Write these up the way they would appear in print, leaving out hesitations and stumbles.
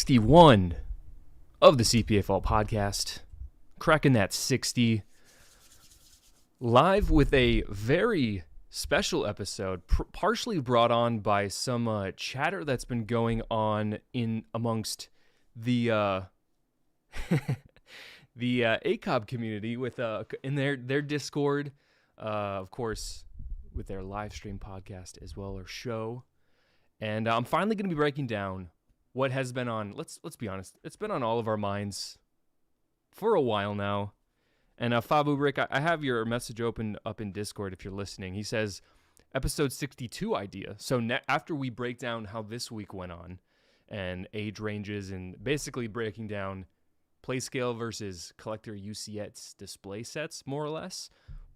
61 of the CPA-fol Podcast. Cracking that 60. Live with a very special episode, partially brought on by some chatter that's been going on in amongst the the ACOB community with in their Discord, of course, with their live stream podcast as well, or show. And I'm finally going to be breaking down what has been on. Let's be honest, it's been on all of our minds for a while now. And Fabu Rick, I have your message open up in Discord if you're listening. He says, episode 62 idea. So after we break down how this week went on and age ranges and basically breaking down play scale versus collector UCS display sets, more or less,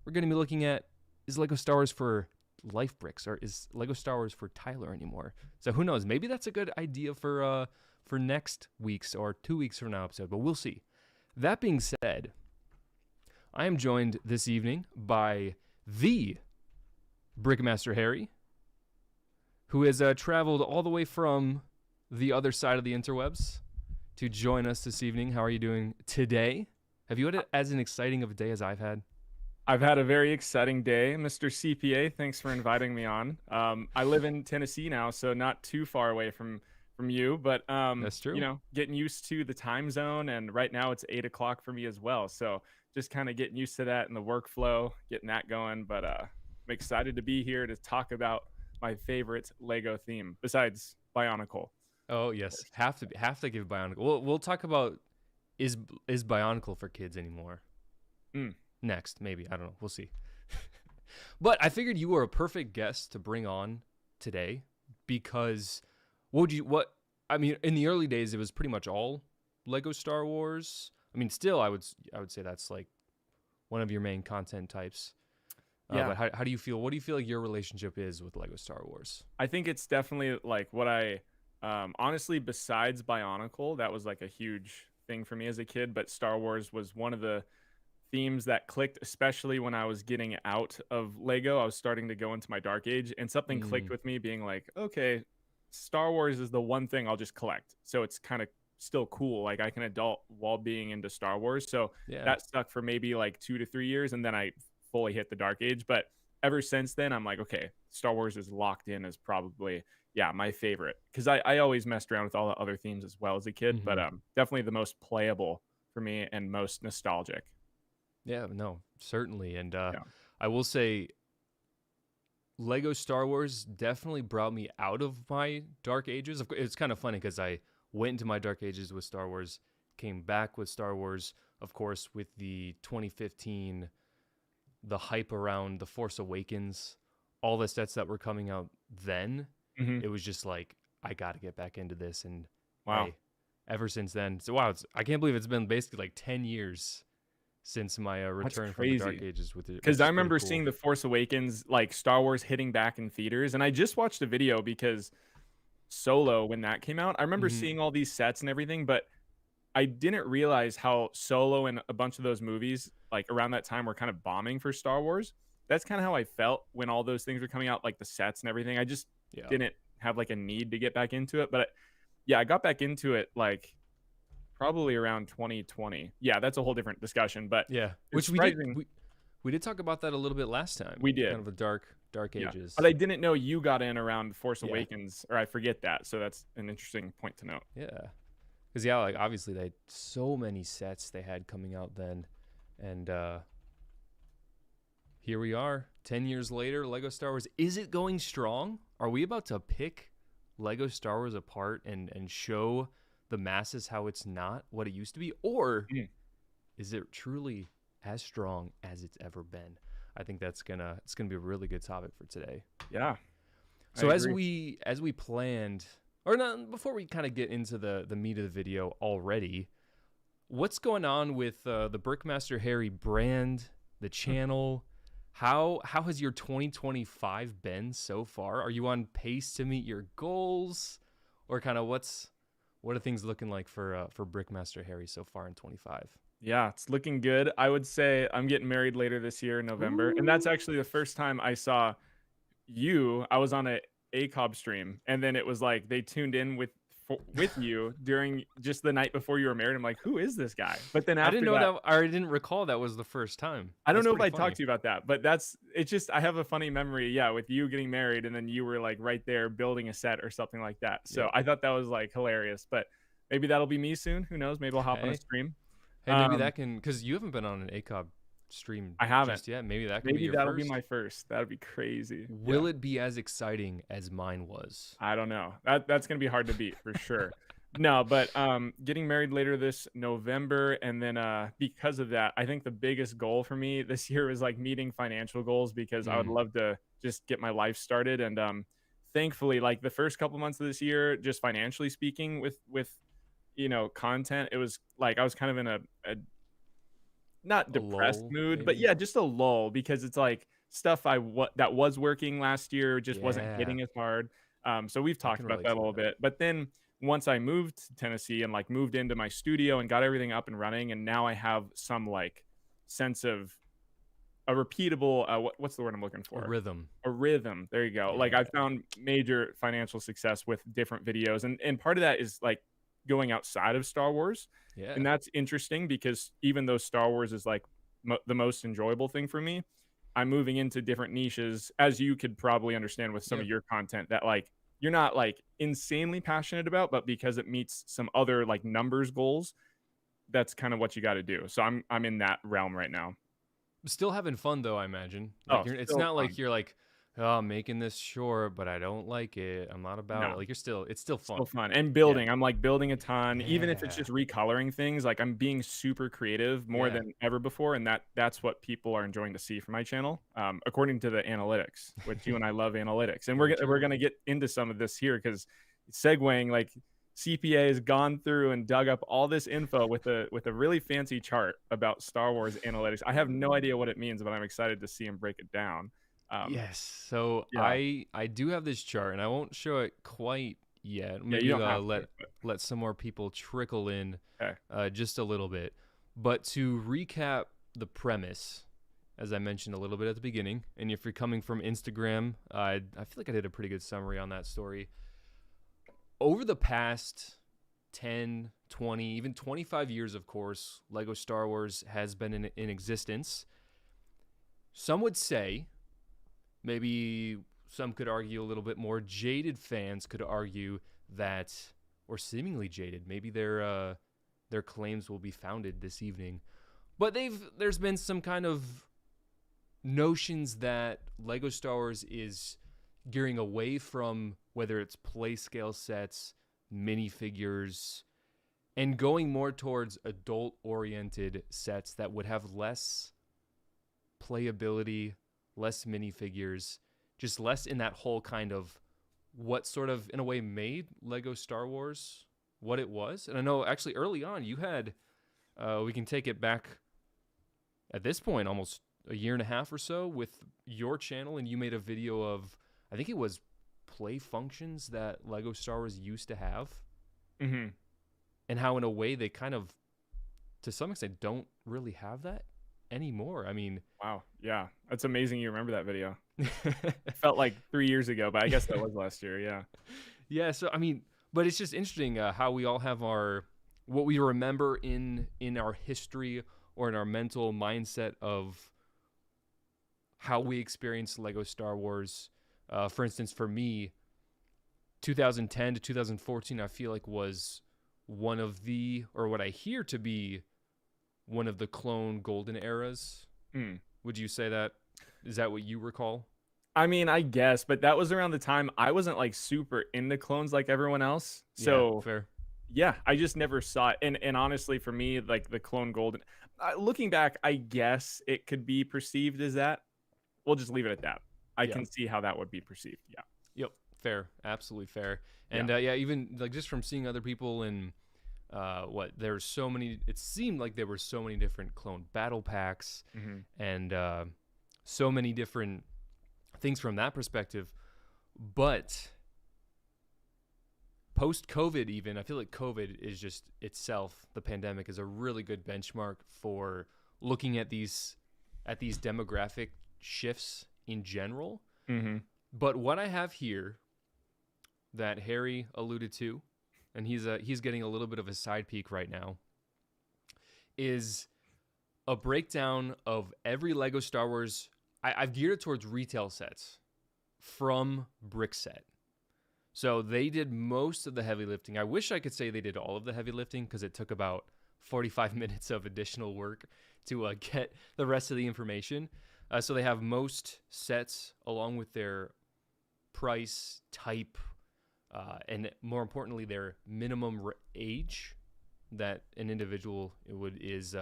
we're going to be looking at, is LEGO Star Wars for life bricks, or is LEGO Star Wars for Tyler anymore? So who knows? Maybe that's a good idea for next week's or 2 weeks from now episode, but we'll see. That being said, I am joined this evening by the Brickmaster Harry, who has traveled all the way from the other side of the interwebs to join us this evening. How are you doing today? Have you had as an exciting of a day as I've had? I've had a very exciting day, Mr. CPA. Thanks for inviting me on. I live in Tennessee now, so not too far away from you, but that's true. You know, getting used to the time zone, and right now it's 8 o'clock for me as well. So just kind of getting used to that and the workflow, getting that going. But I'm excited to be here to talk about my favorite LEGO theme besides Bionicle. Oh yes, have to give Bionicle. We'll talk about is Bionicle for kids anymore? Next, maybe. I don't know. We'll see. But I figured you were a perfect guest to bring on today because I mean, in the early days, it was pretty much all LEGO Star Wars. I mean, still, I would say that's like one of your main content types. Yeah. But how do you feel? What do you feel like your relationship is with LEGO Star Wars? I think it's definitely like what I, honestly, besides Bionicle, that was like a huge thing for me as a kid. But Star Wars was one of the themes that clicked, especially when I was getting out of LEGO. I was starting to go into my dark age, and something clicked with me being like, okay, Star Wars is the one thing I'll just collect. So it's kind of still cool. Like I can adult while being into Star Wars. So that stuck for maybe like 2 to 3 years, and then I fully hit the dark age. But ever since then, I'm like, okay, Star Wars is locked in as probably, my favorite. Because I always messed around with all the other themes as well as a kid, but definitely the most playable for me and most nostalgic. Yeah, no, certainly. And I will say LEGO Star Wars definitely brought me out of my dark ages. It's kind of funny because I went into my dark ages with Star Wars, came back with Star Wars, of course, with the 2015, the hype around The Force Awakens, all the sets that were coming out then. It was just like, I got to get back into this. And ever since then, I can't believe it's been basically like 10 years since my return from the dark ages with it. Because I remember seeing The Force Awakens, like Star Wars hitting back in theaters, and I just watched a video because Solo, when that came out, I remember seeing all these sets and everything, but I didn't realize how Solo and a bunch of those movies like around that time were kind of bombing for Star Wars. That's kind of how I felt when all those things were coming out, like the sets and everything. I just didn't have like a need to get back into it, but I got back into it like probably around 2020. Yeah, that's a whole different discussion, but which we did talk about that a little bit last time. We did. Kind of the dark ages. But I didn't know you got in around Force Awakens, or I forget that. So that's an interesting point to note. Yeah. Because like obviously they had so many sets they had coming out then, and here we are 10 years later. LEGO Star Wars, is it going strong? Are we about to pick LEGO Star Wars apart and show the masses how it's not what it used to be, or is it truly as strong as it's ever been? I think it's gonna be a really good topic for today. Yeah. So as we planned, or not, before we kind of get into the meat of the video already, what's going on with the Brickmaster Harry brand, the channel? How has your 2025 been so far? Are you on pace to meet your goals, or kind of what are things looking like for Brickmaster Harry so far in 25? Yeah, it's looking good. I would say I'm getting married later this year in November. Ooh. And that's actually the first time I saw you. I was on a ACOB stream, and then it was like they tuned in with you during just the night before you were married. I'm like, who is this guy? But then I didn't after know that, that. I didn't recall that was the first time. I don't That's know if pretty I talked funny. to you about that, but it's just I have a funny memory, yeah, with you getting married and then you were like right there building a set or something like that. So Yep. I thought that was like hilarious. But maybe that'll be me soon. Who knows? Maybe I'll hop on a Hey, stream. hey, maybe Um, that can, because you haven't been on an ACOB stream I haven't. just yet. Maybe that can be Maybe your that'll be first. my first. That'd be crazy. Yeah. Will it be as exciting as mine was? I don't know. That's gonna be hard to beat for sure. No, but getting married later this November, and then because of that, I think the biggest goal for me this year was like meeting financial goals because I would Mm. love to just get my life started. And thankfully, like the first couple months of this year, just financially speaking, with content, it was like I was kind of in a not A depressed lull, mood, but maybe? yeah, just a lull because it's like stuff that was working last year just wasn't Yeah, hitting as hard. So we've I talked can about relate that a to little that. bit. But then once I moved to Tennessee and like moved into my studio and got everything up and running, and now I have some like sense of a repeatable what's the word I'm looking A for? rhythm. A rhythm. There you go. Like I Yeah. found major financial success with different videos, and part of that is like going outside of Star Wars, Yeah. and that's interesting because even though Star Wars is like the most enjoyable thing for me, I'm moving into different niches, as you could probably understand with some Yeah. of your content that like you're not like insanely passionate about, but because it meets some other like numbers goals, that's kind of what you got to do. So I'm in that realm right now. Still having fun though, I imagine. Oh, Like it's still not like fun. you're like, oh, I'm making this short, but I don't like it. I'm not about No. it. Like it's still Still fun. fun, and Yeah. building. I'm, like, building a ton, even if it's Yeah. just recoloring things, like, I'm being super creative more Yeah. than ever before, and that's what people are enjoying to see from my channel, according to the analytics, which you and I love analytics, and Very we're true. gonna get into some of this here because segueing, like, CPA has gone through and dug up all this info with a really fancy chart about Star Wars analytics. I have no idea what it means, but I'm excited to see him break it down. Um, Yes. So yeah. I do have this chart, and I won't show it quite yet. Yeah, you Maybe don't have to, let some more people trickle in but okay. just a little bit. But to recap the premise, as I mentioned a little bit at the beginning, and if you're coming from Instagram, I feel like I did a pretty good summary on that story. Over the past 10, 20, even 25 years, of course, Lego Star Wars has been in existence. Some would say, maybe some could argue a little bit more, jaded fans could argue that, or seemingly jaded, maybe their claims will be founded this evening. But there's been some kind of notions that Lego Star Wars is gearing away from, whether it's play scale sets, minifigures, and going more towards adult oriented sets that would have less playability, less minifigures, just less in that whole kind of what sort of, in a way, made Lego Star Wars what it was. And I know actually early on you had, we can take it back at this point almost a year and a half or so with your channel, and you made a video of, I think it was play functions that Lego Star Wars used to have, Mhm. and how in a way they kind of, to some extent, don't really have that anymore. I mean, Wow. Yeah. That's amazing you remember that video. It felt like 3 years ago, but I guess that was last year, yeah. yeah. So I mean, but it's just interesting how we all have our, what we remember in our history or in our mental mindset of how we experienced Lego Star Wars. For instance, for me, 2010 to 2014, I feel like was one of the, or what I hear to be one of the clone golden eras. Mm. Would you say that? Is that what you recall? I mean, I guess, but that was around the time I wasn't, like, super into clones like everyone else. Yeah, So, fair. yeah, I just never saw it, and honestly, for me, like, the clone golden looking back, I guess it could be perceived as that. We'll just leave it at that. I Yeah. can see how that would be perceived, yeah. Yep. Fair. Absolutely fair. Yeah. And yeah, even like just from seeing other people and there's so many, it seemed like there were so many different clone battle packs Mhm. and so many different things from that perspective. But post COVID, even, I feel like COVID is just itself, the pandemic is a really good benchmark for looking at these demographic shifts in general. Mhm. But what I have here that Harry alluded to and he's getting a little bit of a side peek right now, is a breakdown of every Lego Star Wars. I've geared it towards retail sets from Brickset. So they did most of the heavy lifting. I wish I could say they did all of the heavy lifting because it took about 45 minutes of additional work to get the rest of the information. So they have most sets along with their price, type, and more importantly, their minimum age that an individual is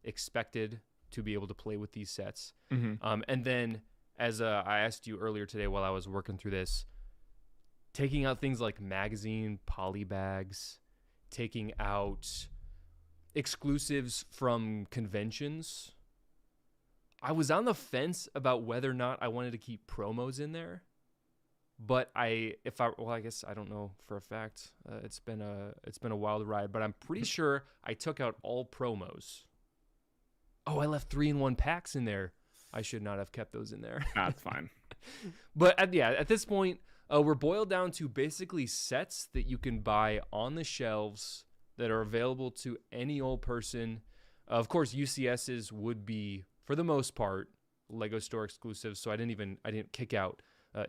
expected to be able to play with these sets. Mm-hmm. And then, as I asked you earlier today while I was working through this, taking out things like magazine poly bags, taking out exclusives from conventions. I was on the fence about whether or not I wanted to keep promos in there, but I guess I don't know for a fact. It's been a wild ride, but I'm pretty sure I took out all promos. Oh, I left 3-in-1 packs in there. I should not have kept those in there. That's fine. But at this point, we're boiled down to basically sets that you can buy on the shelves that are available to any old person. Of course, UCS's would be, for the most part, Lego Store exclusives. So I didn't kick out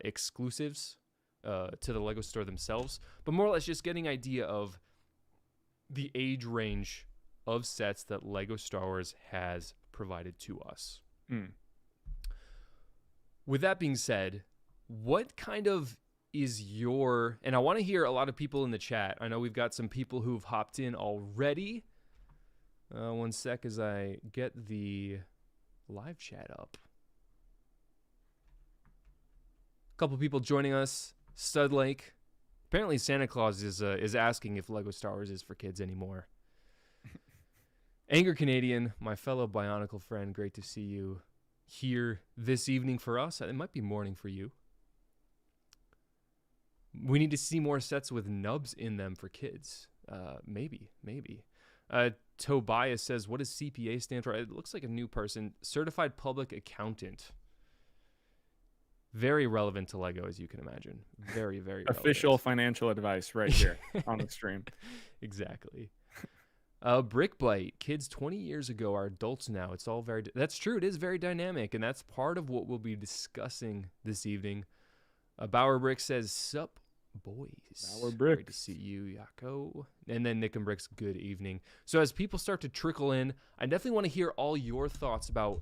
exclusives to the Lego Store themselves, but more or less just getting an idea of the age range of sets that Lego Star Wars has provided to us. With that being said, what kind of is your, and I want to hear a lot of people in the chat. I know we've got some people who've hopped in already. One sec as I get the live chat up. A couple people joining us. Stud Lake. Apparently Santa Claus is asking if Lego Star Wars is for kids anymore. Anger Canadian, my fellow Bionicle friend, great to see you here this evening for us. It might be morning for you. We need to see more sets with nubs in them for kids. Maybe. Tobias says, what does CPA stand for? It looks like a new person. Certified Public Accountant. Very relevant to Lego, as you can imagine. Very, very official relevant. Financial advice right here on the stream. Exactly. Brick Bite. Kids 20 years ago are adults now. It's all very... That's true. It is very dynamic, and that's part of what we'll be discussing this evening. Bauer Brick says, sup, boys. Bauer Brick. Great to see you, Yako. And then Nick and Brick's good evening. So as people start to trickle in, I definitely want to hear all your thoughts about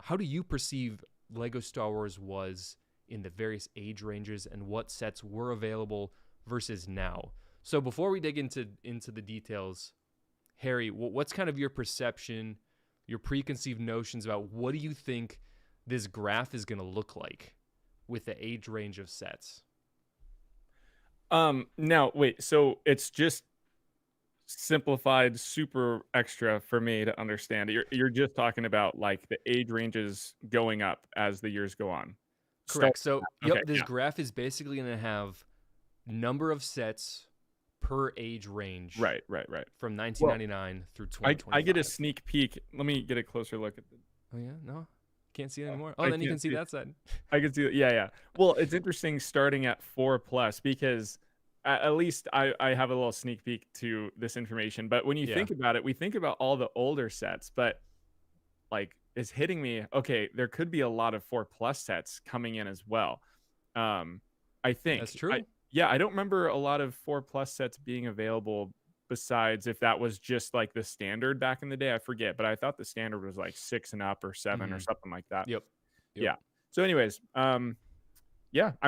how do you perceive Lego Star Wars was in the various age ranges and what sets were available versus now. So before we dig into the details, Harry, what's kind of your perception, your preconceived notions about what do you think this graph is going to look like with the age range of sets? Now, wait, so it's just simplified super extra for me to understand. You're just talking about like the age ranges going up as the years go on. Correct. So this graph is basically going to have number of sets per age range. Right. From 1999 through 2025. I get a sneak peek. Let me get a closer look at the... Oh yeah, no, can't see it anymore. Oh, then you can see that side. I can see it. Yeah. Well, it's interesting starting at 4+ because at least I have a little sneak peek to this information. But when you think about it, we think about all the older sets, but like it's hitting me. Okay, there could be a lot of 4+ sets coming in as well. I think that's true. I don't remember a lot of 4+ sets being available besides if that was just like the standard back in the day. I forget, but I thought the standard was like 6 and up or 7 or something like that. Yep. Yeah. So anyways, I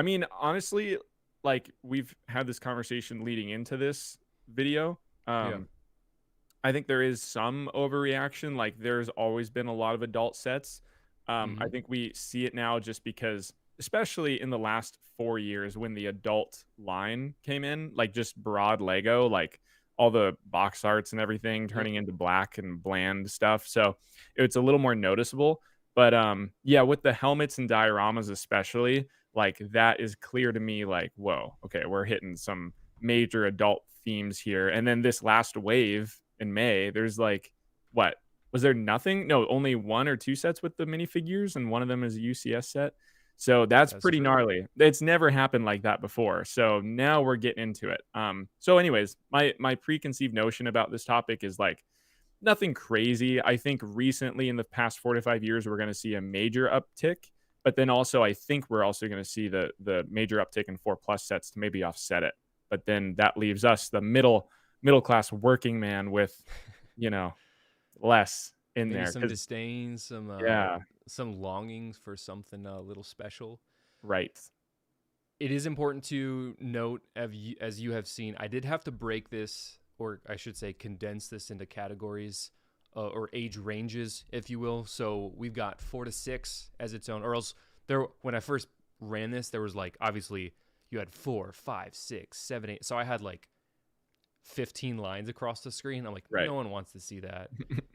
mean, honestly, like we've had this conversation leading into this video. I think there is some overreaction. Like there's always been a lot of adult sets. I think we see it now just because, especially in the last 4 years when the adult line came in, like just broad Lego, like all the box arts and everything turning into black and bland stuff. So it's a little more noticeable. But with the helmets and dioramas especially, like that is clear to me like, whoa, okay, we're hitting some major adult themes here. And then this last wave in May, there's like, what? Was there nothing? No, only 1 or 2 sets with the minifigures, and one of them is a UCS set. So that's That's pretty true. gnarly. It's never happened like that before. So now we're getting into it. So anyways, my preconceived notion about this topic is like nothing crazy. I think recently in the past 4 to 5 years, we're going to see a major uptick. But then also, I think we're also going to see the major uptick in 4+ sets to maybe offset it. But then that leaves us, the middle class working man, with, you know, less in Maybe there. some Because disdain, yeah, some longings for something a little special. right. It is important to note, as you have seen, I did have to break this, or I should say, condense this into categories or age ranges, if you will. So we've got 4 to 6 as its own, or else there. When I first ran this, there was like obviously you had 4, 5, 6, 7, 8. So I had like 15 lines across the screen. I'm like, Right. no one wants to see that.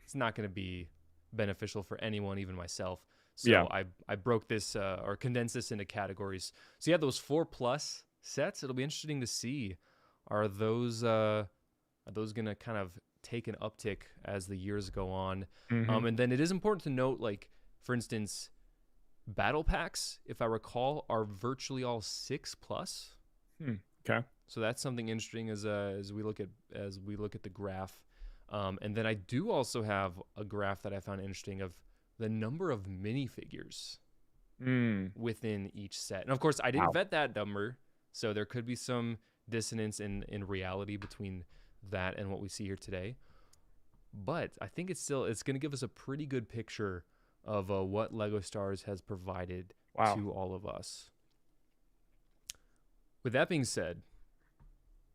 It's not going to be beneficial for anyone, even myself. Yeah. So I broke this or condensed this into categories. So yeah, those 4+ sets. It'll be interesting to see. Are those gonna kind of take an uptick as the years go on? Hmm. And then it is important to note, like for instance, battle packs, if I recall, are virtually all 6+. Okay. So that's something interesting as we look at the graph. And then I do also have a graph that I found interesting of the number of minifigures within each set. And of course, I didn't Wow. vet that number, so there could be some dissonance in reality between that and what we see here today. But I think it's going to give us a pretty good picture of what LEGO Stars has provided Wow. to all of us. With that being said,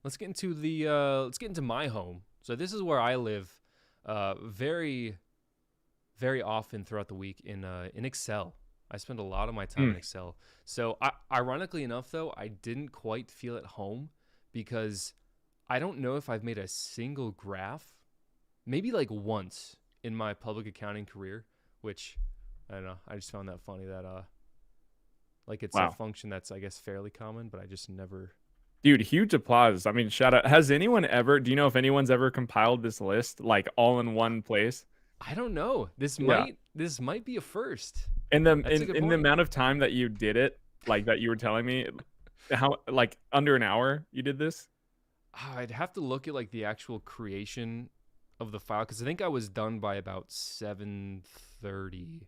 let's get into my home. So this is where I live, very, very often throughout the week in Excel. I spend a lot of my time in Excel. So ironically enough, though, I didn't quite feel at home because I don't know if I've made a single graph, maybe like once in my public accounting career, which I don't know. I just found that funny that like it's a Wow. function that's, I guess, fairly common, but I just never. Dude, huge applause. I mean, shout out. Do you know if anyone's ever compiled this list like all in one place? I don't know. This Yeah. might be a first. In the That's a good in the point. amount of time that you did it, like that you were telling me, how like under an hour you did this? I'd have to look at like the actual creation of the file because I think I was done by about 7:30.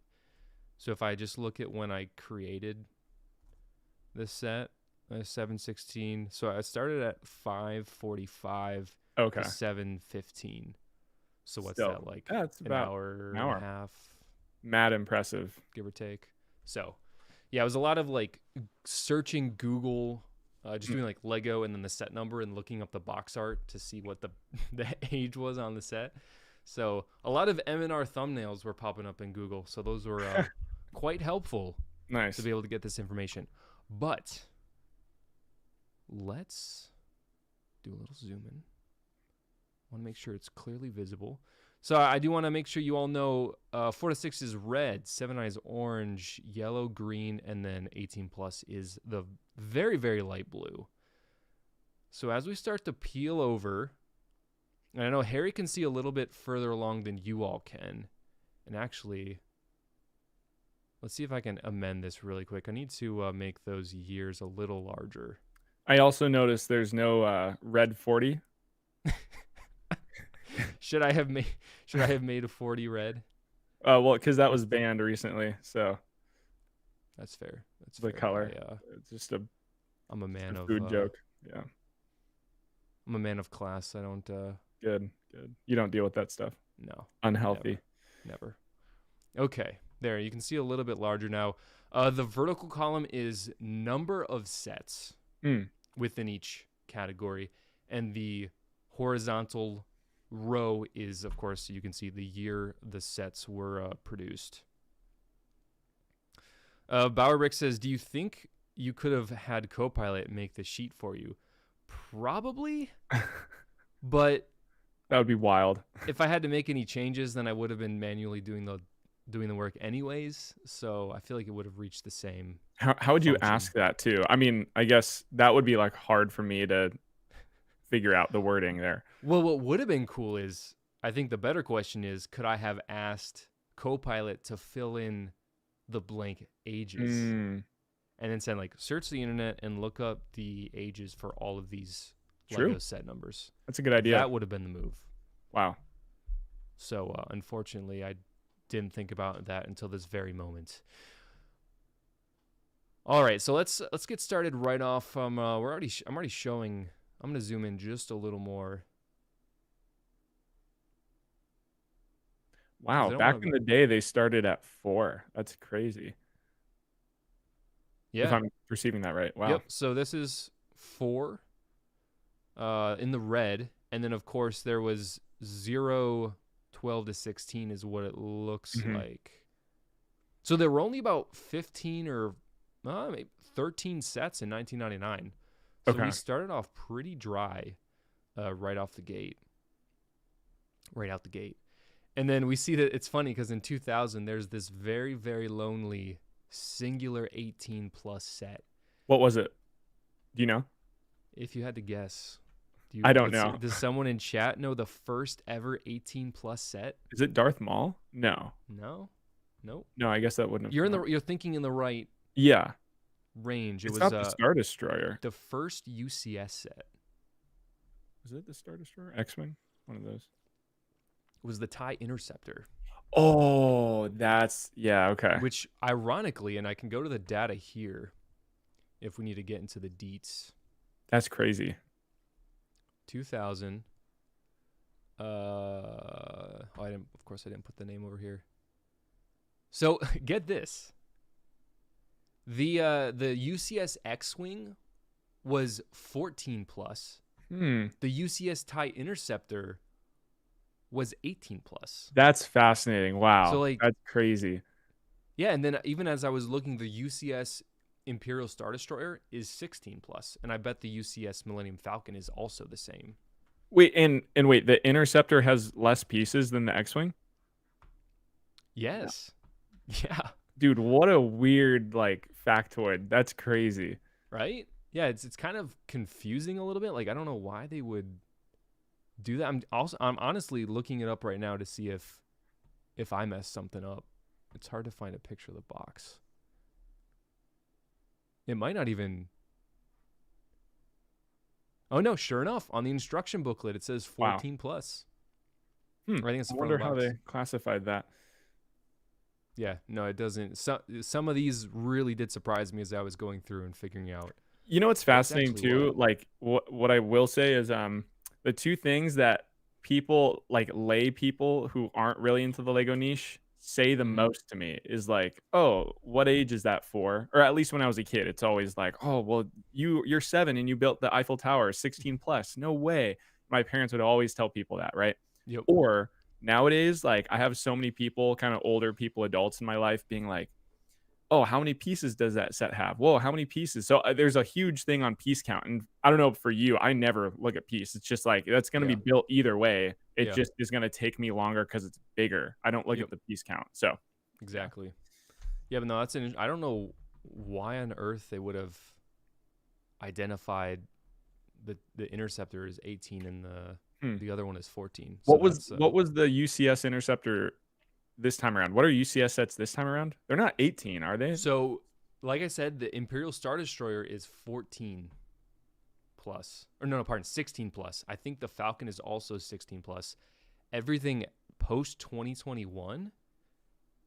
So if I just look at when I created this set, 7:16. So I started at 5:45 Okay. to 7:15. So what's Still, that, like that's an about hour an and a hour. half, Mad impressive. give or take? So yeah, it was a lot of like searching Google, just doing like Lego and then the set number and looking up the box art to see what the the age was on the set. So a lot of M&R thumbnails were popping up in Google. So those were quite helpful Nice. to be able to get this information. But let's do a little zoom in. I want to make sure it's clearly visible. So I do want to make sure you all know 4 to 6 is red, 7 is orange, yellow, green, and then 18+ is the very, very light blue. So as we start to peel over, and I know Harry can see a little bit further along than you all can. And actually, let's see if I can amend this really quick. I need to make those years a little larger. I also noticed there's no red 40. Should I have made a 40 red? Well, because that was banned recently, so That's fair. That's the fair. color. It's just a I'm a man of food joke. Yeah. I'm a man of class. I don't. Good. You don't deal with that stuff. No. Unhealthy. Never. Okay. There. You can see a little bit larger now. The vertical column is number of sets within each category, and the horizontal row is, of course, you can see the year the sets were produced. Bowerbrick says, do you think you could have had Copilot make the sheet for you? Probably, but That would be wild. if I had to make any changes, then I would have been manually doing the work anyways. So I feel like it would have reached the same. How would you function. ask that too? I mean, I guess that would be like hard for me to figure out the wording there. Well, what would have been cool is, I think the better question is, could I have asked Copilot to fill in the blank ages? and then saying like search the internet and look up the ages for all of these True. Lego set numbers. That's a good idea. That would have been the move. Wow. So unfortunately, I didn't think about that until this very moment. All right, so let's get started right off. I'm already showing. I'm gonna zoom in just a little more. Wow, back in the day, they started at 4. That's crazy. Yeah. If I'm perceiving that right. Wow. Yep. So this is 4 in the red. And then, of course, there was 0, 12 to 16 is what it looks like. So there were only about 15 or maybe 13 sets in 1999. So we started off pretty dry right out the gate. And then we see that it's funny because in 2000, there's this very, very lonely singular 18-plus set. What was it? Do you know? If you had to guess. I don't know. Does someone in chat know the first ever 18-plus set? Is it Darth Maul? No. No? Nope. No, I guess that wouldn't have. You're thinking in the right range. It's not the Star Destroyer. The first UCS set. Was it the Star Destroyer? X-Wing? One of those. It was the TIE Interceptor. Oh, okay. Which, ironically, and I can go to the data here if we need to get into the deets. That's crazy. 2000. Of course, I didn't put the name over here. So, get this. The UCS X-Wing was 14 plus. The UCS TIE Interceptor was 18 plus. That's fascinating. Wow. So that's crazy. Yeah, and then even as I was looking, the UCS Imperial Star Destroyer is 16 plus, and I bet the UCS Millennium Falcon is also the same. Wait, and wait, the Interceptor has less pieces than the X-Wing? Yes. Yeah. Dude, what a weird factoid. That's crazy. Right? Yeah, it's kind of confusing a little bit. I don't know why they would do that. I'm honestly looking it up right now to see if I messed something up. It's hard to find a picture of the box. It might not even. Oh no! Sure enough, on the instruction booklet it says 14 plus. I think it's. I wonder how they classified that. Yeah, no, it doesn't. Some of these really did surprise me as I was going through and figuring out. You know what's fascinating too? What I will say is the two things that people lay people who aren't really into the Lego niche say the most to me is oh, what age is that for? Or at least when I was a kid, it's always oh, well, you're 7 and you built the Eiffel Tower, 16 plus. No way. My parents would always tell people that, right? Yep. Or nowadays, I have so many people, kind of older people, adults in my life being oh, how many pieces does that set have? Whoa, how many pieces? So there's a huge thing on piece count. And I don't know for you, I never look at piece. It's just that's going to be built either way. It just is going to take me longer because it's bigger. I don't look at the piece count. So exactly. Yeah, but no, I don't know why on earth they would have identified the Interceptor as 18 and the other one is 14. So what was the UCS Interceptor this time around? What are UCS sets this time around? They're not 18, are they? So, like I said, the Imperial Star Destroyer is 14 plus. Or no, pardon, 16 plus. I think the Falcon is also 16 plus. Everything post 2021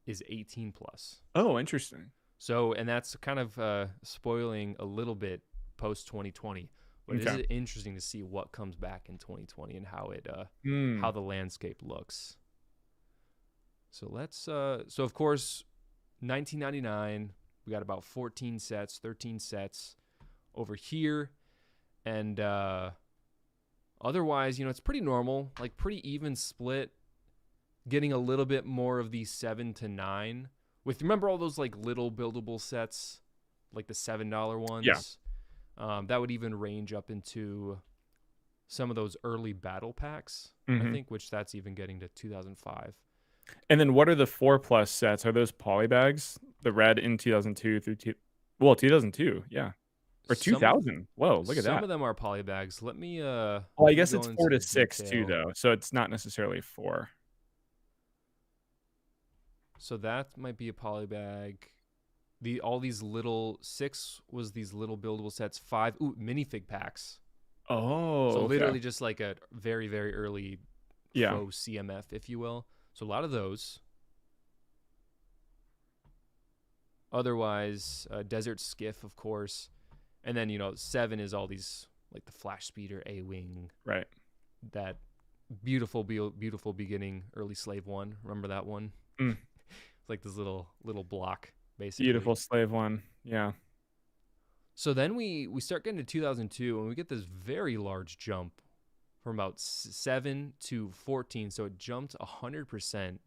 is 18 plus. Oh, interesting. So, and that's kind of spoiling a little bit post 2020. But it is interesting to see what comes back in 2020 and how it how the landscape looks. So so of course, 1999, we got about 14 sets, 13 sets over here. And otherwise, it's pretty normal, pretty even split, getting a little bit more of these 7 to 9. Remember all those little buildable sets, the $7 ones? Yeah. That would even range up into some of those early battle packs, I think, which that's even getting to 2005. And then what are the 4+ sets? Are those polybags? The red in 2002 through 2002, yeah. Or 2000. Whoa, look at that. Some of them are polybags. Let me well, I guess it's 4 to 6 too, though. So it's not necessarily 4. So that might be a polybag. all these little 6 was these little buildable sets. 5 minifig packs. Oh, So okay. literally just like a very, very early Yeah. faux CMF, if you will. So a lot of those. Otherwise, Desert Skiff, of course. And then, 7 is all these, like the Flash Speeder A-Wing. Right. That beautiful beginning, early Slave 1. Remember that one? Mm. It's like this little block, basically. Beautiful Slave 1. Yeah. So then we start getting to 2002, and we get this very large jump from about 7 to 14. So it jumped 100%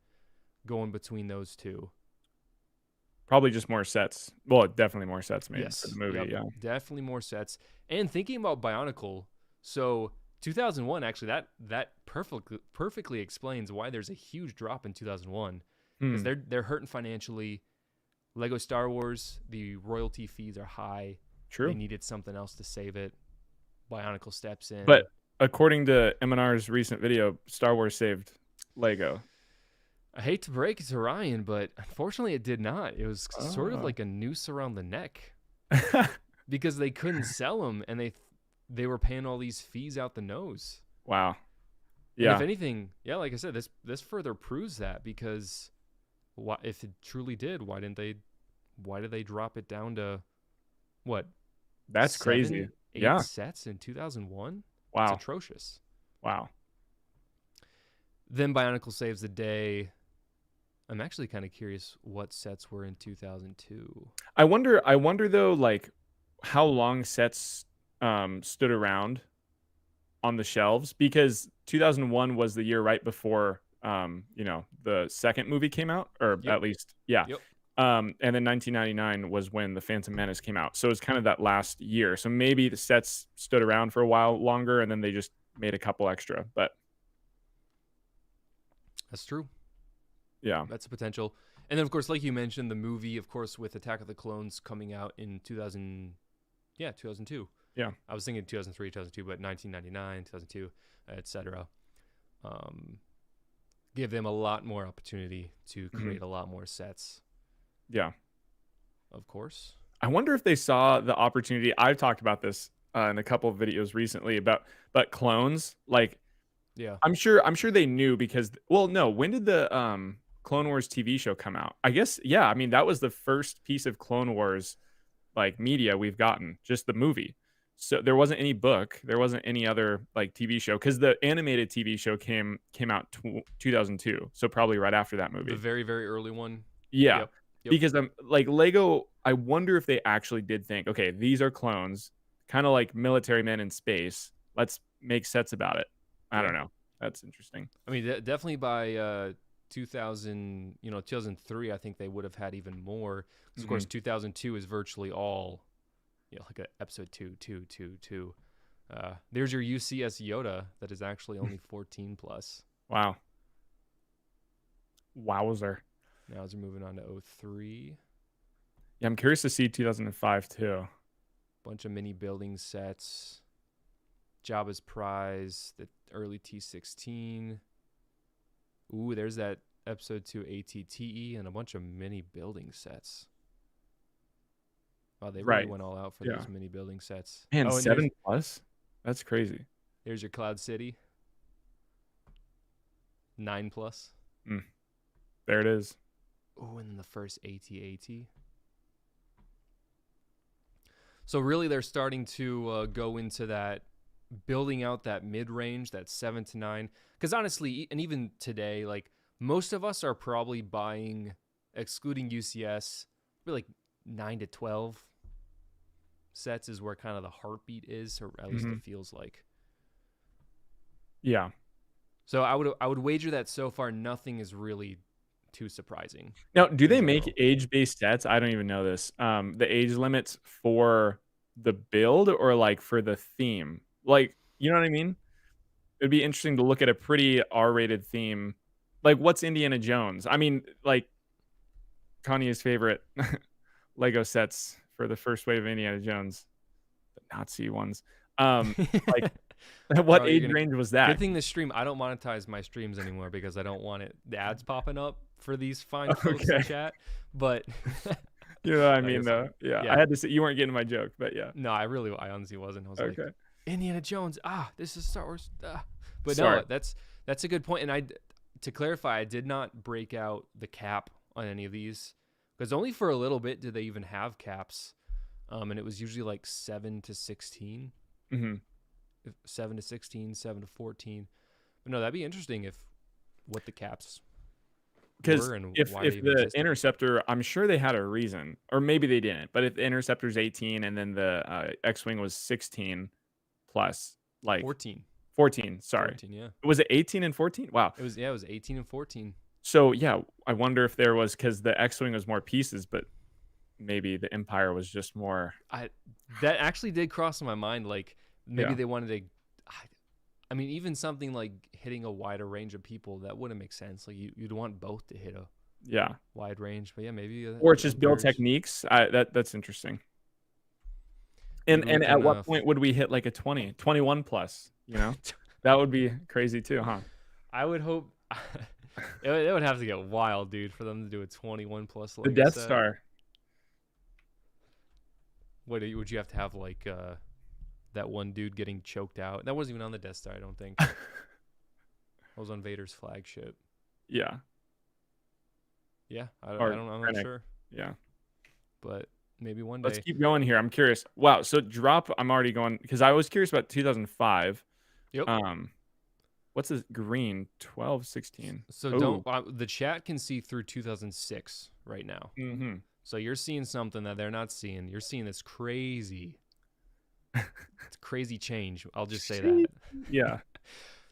going between those two. Probably just more sets. Well, definitely more sets made for the movie. Yep, yeah. Definitely more sets. And thinking about Bionicle, so 2001, actually, that perfectly explains why there's a huge drop in 2001. Because they're hurting financially. Lego Star Wars, the royalty fees are high. True. They needed something else to save it. Bionicle steps in. But according to M&R's recent video, Star Wars saved Lego. I hate to break it to Ryan, but unfortunately it did not. It was sort of like a noose around the neck because they couldn't sell them, and they were paying all these fees out the nose. Wow. Yeah. Yeah. And if anything, like I said, this further proves that, because if it truly did, why did they drop it down to what? That's 7, crazy. 8 sets in 2001? Wow. It's atrocious. Wow. Then Bionicle saves the day. I'm actually kind of curious what sets were in 2002. I wonder though, like how long sets stood around on the shelves, because 2001 was the year right before the second movie came out, or Yep. at least yeah. Yep. And then 1999 was when The Phantom Menace came out. So it's kind of that last year. So maybe the sets stood around for a while longer, and then they just made a couple extra. But That's true. yeah. That's a potential. And then, of course, like you mentioned, the movie, of course, with Attack of the Clones coming out in 2002. Yeah. I was thinking 2003, 2002, but 1999, 2002, etc. Give them a lot more opportunity to create a lot more sets. Yeah. Of course. I wonder if they saw the opportunity. I've talked about this in a couple of videos recently about clones. Like, yeah, I'm sure they knew, because, well, no, when did the Clone Wars TV show come out? I guess, yeah. I mean, that was the first piece of Clone Wars like media we've gotten, just the movie. So there wasn't any book, there wasn't any other like TV show, because the animated TV show came out 2002, so probably right after that movie. the very, very early one. Yeah. Yep. Because I'm like Lego, I wonder if they actually did think, okay, these are clones, kind of like military men in space. Let's make sets about it. I don't know. That's interesting. I mean, definitely by 2003, I think they would have had even more. Because of course, 2002 is virtually all, like a episode 2. There's your UCS Yoda that is actually only 14 plus. Wow. Wowzer. Now as we're moving on to 03. Yeah, I'm curious to see 2005 too. Bunch of mini building sets. Jabba's Prize, the early T-16. Ooh, there's that episode 2 ATTE and a bunch of mini building sets. Wow, they really went all out for those mini building sets. Man, 7 plus? That's crazy. There's your Cloud City. 9 plus. There it is. Oh, and then the first AT-AT. So really they're starting to go into that, building out that mid-range, that 7 to 9. Because honestly, and even today, like most of us are probably buying, excluding UCS, like 9 to 12 sets is where kind of the heartbeat is, or at least it feels like. Yeah. So I would wager that so far nothing is really too surprising. Now, do they make age-based sets? I don't even know this. The age limits for the build, or like for the theme? Like, you know what I mean? It'd be interesting to look at a pretty R-rated theme. Like, what's Indiana Jones? I mean, like, Kanye's favorite Lego sets for the first wave of Indiana Jones, the Nazi ones. Like, what age range was that? Good thing this stream, I don't monetize my streams anymore because I don't want the ads popping up for these fine folks in chat. But You know what I I mean, guess, though? Yeah, I yeah. had to say you weren't getting my joke, but yeah. No, I honestly wasn't. I was like, Okay. Indiana Jones. This is Star Wars. But Sorry. no, that's a good point. And to clarify, I did not break out the cap on any of these because only for a little bit did they even have caps. And it was usually like 7 to 16, Mm-hmm. 7 to 16, 7 to 14. But no, that'd be interesting if what the caps Because were and if why they even the existed. interceptor, I'm sure they had a reason, or maybe they didn't. But if the interceptor's 18 and then the X-wing was 16 plus, like 14. 14. Sorry, 14, yeah. was it 18 and 14? Wow. It was 18 and 14. So yeah, I wonder if there was because the X-wing was more pieces, but maybe the Empire was just more. That actually did cross my mind. Like maybe Yeah. they wanted to. I mean, even something like hitting a wider range of people that wouldn't make sense. Like you'd want both to hit a Yeah. wide range, but yeah, maybe. Or it's just build Empire's- techniques. That's interesting. maybe And we at can, what point would we hit like a 20, 21 plus? You know, that would be crazy too, huh? I would hope. It would have to get wild, dude, for them to do a 21 plus. The Lego Death set. Star. What would you have to have like that one dude getting choked out? That wasn't even on the Death Star, I don't think. That was on Vader's flagship. Yeah. Yeah, I'm not Krennic. sure, Yeah. but maybe one Let's day. keep going here. I'm curious. Wow. So drop. I'm already going because I was curious about 2005. Yep. What's this green? 12, 16. So Ooh. don't. The chat can see through 2006 right now. Mm-hmm. So you're seeing something that they're not seeing. You're seeing this crazy, it's crazy change. I'll just say that. Yeah.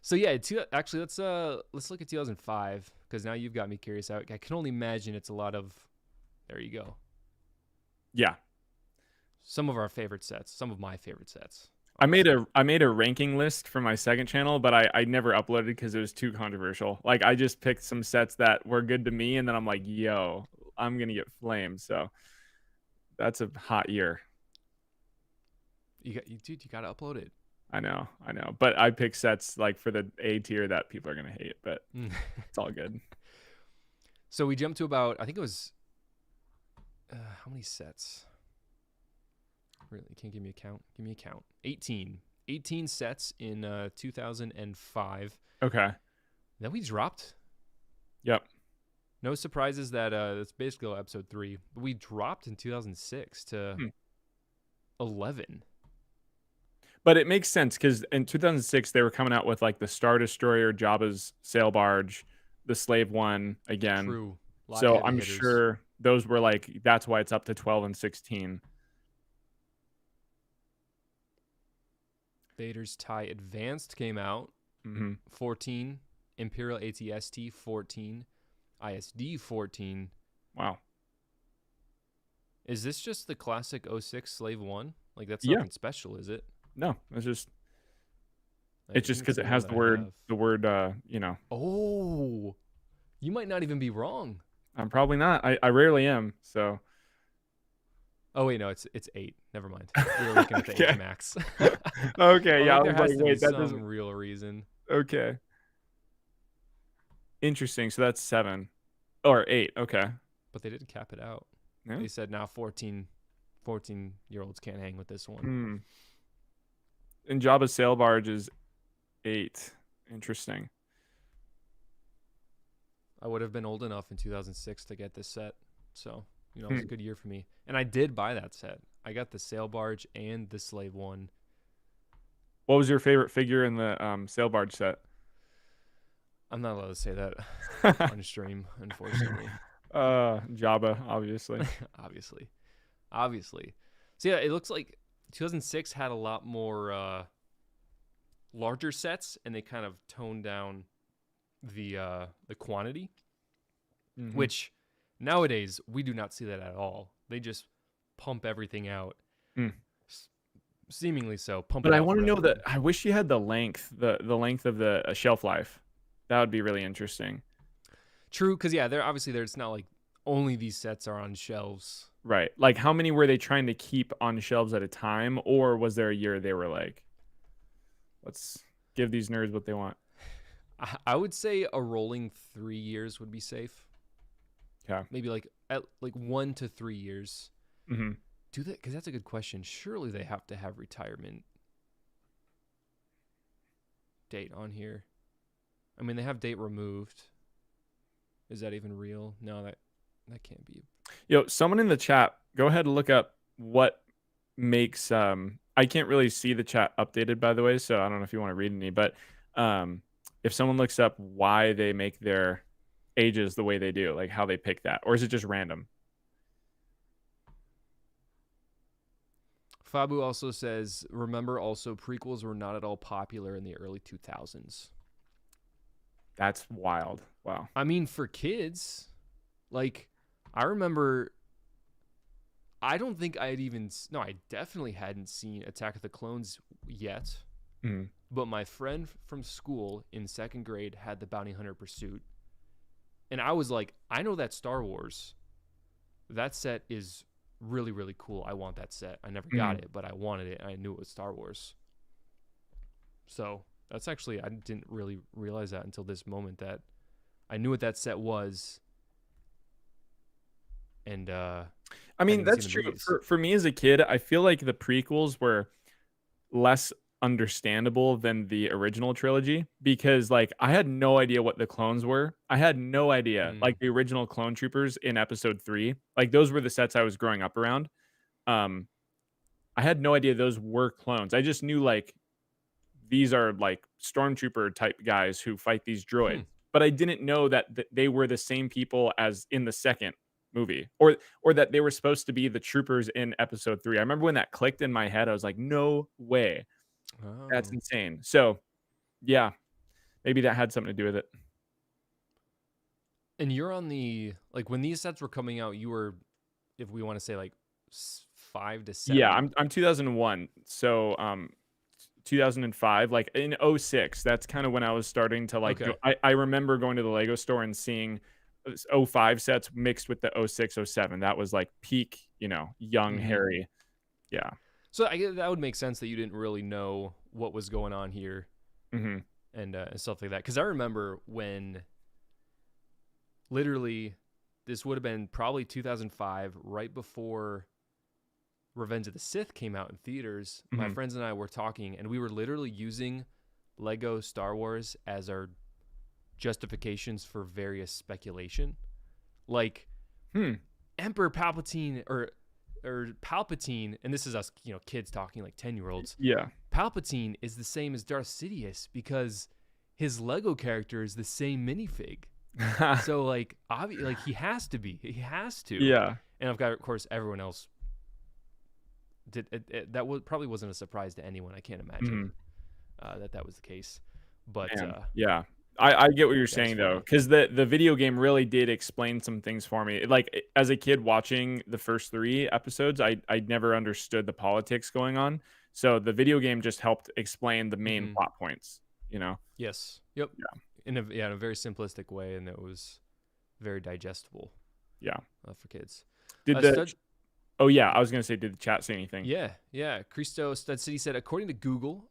So yeah, actually let's look at 2005 because now you've got me curious. I can only imagine it's a lot of. There you go. Yeah. Some of our favorite sets. Some of my favorite sets. I made a ranking list for my second channel, but I never uploaded because it was too controversial. Like I just picked some sets that were good to me, and then I'm like, yo, I'm gonna get flamed. So that's a hot year. Dude, you gotta upload it. I know. But I pick sets like for the A tier that people are gonna hate, but it's all good. So we jumped to about, I think it was, how many sets? Really, can't give me a count. Give me a count. 18 sets in 2005. Okay. Then we dropped. Yep. No surprises that that's basically episode 3. But we dropped in 2006 to 11. But it makes sense because in 2006 they were coming out with like the Star Destroyer, Jabba's sail barge, the Slave One again. True. So I'm sure those were like that's why it's up to 12 and 16. Vader's TIE Advanced came out. 14. Imperial ATST 14. ISD 14. Wow. Is this just the classic 06 Slave 1? Like that's nothing special, is it? No, it's just Like, it's just because it has the word you know. Oh, you might not even be wrong. I'm probably not. I rarely am. So. Oh wait, no, it's 8. Never mind. We were looking at the Okay. 8 max. Okay, yeah. There I was has like, to wait, be that some doesn't. real reason. Okay. Interesting. So that's 7 or 8. Okay. But they didn't cap it out. Yeah. They said now 14-year-olds can't hang with this one. And Jabba's sail barge is 8. Interesting. I would have been old enough in 2006 to get this set. So, it was a good year for me. And I did buy that set. I got the sail barge and the Slave One. What was your favorite figure in the sail barge set? I'm not allowed to say that on stream, unfortunately. Jabba, obviously. Obviously. So yeah, it looks like 2006 had a lot more larger sets, and they kind of toned down the quantity, which nowadays we do not see that at all. They just pump everything out, seemingly so. But I want to know that. I wish you had the length, the length of the shelf life. That would be really interesting. True, because yeah, it's not like only these sets are on shelves. Right. Like how many were they trying to keep on shelves at a time, or was there a year they were like, let's give these nerds what they want? I would say a rolling 3 years would be safe. Yeah. Maybe like at like 1 to 3 years. Mm-hmm. Do they? Because that's a good question. Surely they have to have retirement date on here. I mean, they have date removed. Is that even real? No, that can't be. Yo, someone in the chat, go ahead and look up what makes I can't really see the chat updated, by the way, so I don't know if you want to read any, but if someone looks up why they make their ages the way they do, like how they pick that, or is it just random? Fabu also says, remember also prequels were not at all popular in the early 2000s. That's wild. Wow. I mean, for kids, like, I remember, I don't think I had even, no, I definitely hadn't seen Attack of the Clones yet. Mm-hmm. But my friend from school in 2nd grade had the Bounty Hunter Pursuit. And I was like, I know that Star Wars. That set is really, really cool. I want that set. I never got it, but I wanted it. And I knew it was Star Wars. So that's actually, I didn't really realize that until this moment, that I knew what that set was. And I mean, that's true. For me as a kid, I feel like the prequels were less understandable than the original trilogy, because like I had no idea what the clones were. I had no idea. Like the original clone troopers in episode 3, like those were the sets I was growing up around. I had no idea those were clones. I just knew like these are like stormtrooper type guys who fight these droids. But I didn't know that they were the same people as in the second movie, or that they were supposed to be the troopers in episode 3. I remember when that clicked in my head, I was like, no way. Oh. That's insane. So, yeah, maybe that had something to do with it. And you're on the, like, when these sets were coming out, you were, if we want to say like 5 to 7. Yeah, I'm 2001. So, 2005, like in 06, that's kind of when I was starting to like, I remember going to the Lego store and seeing 05 sets mixed with the 06, 07. That was like peak, young Harry. Yeah. So I guess that would make sense that you didn't really know what was going on here and stuff like that. Because I remember when literally this would have been probably 2005, right before Revenge of the Sith came out in theaters. My friends and I were talking, and we were literally using Lego Star Wars as our justifications for various speculation. Like, Emperor Palpatine or Palpatine, and this is us, kids talking, like 10-year-olds. Yeah. Palpatine is the same as Darth Sidious because his Lego character is the same minifig. So like, obviously, like he has to be. He has to. Yeah. And of course, everyone else did. That probably wasn't a surprise to anyone. I can't imagine that was the case. But yeah. I get what you're saying though, because the video game really did explain some things for me. Like as a kid watching the first 3 episodes, I never understood the politics going on. So the video game just helped explain the main plot points. Yes. Yep. Yeah. In a very simplistic way, and it was very digestible. Yeah. For kids. Oh yeah, I was gonna say, did the chat say anything? Yeah. Christo Stud City said, according to Google,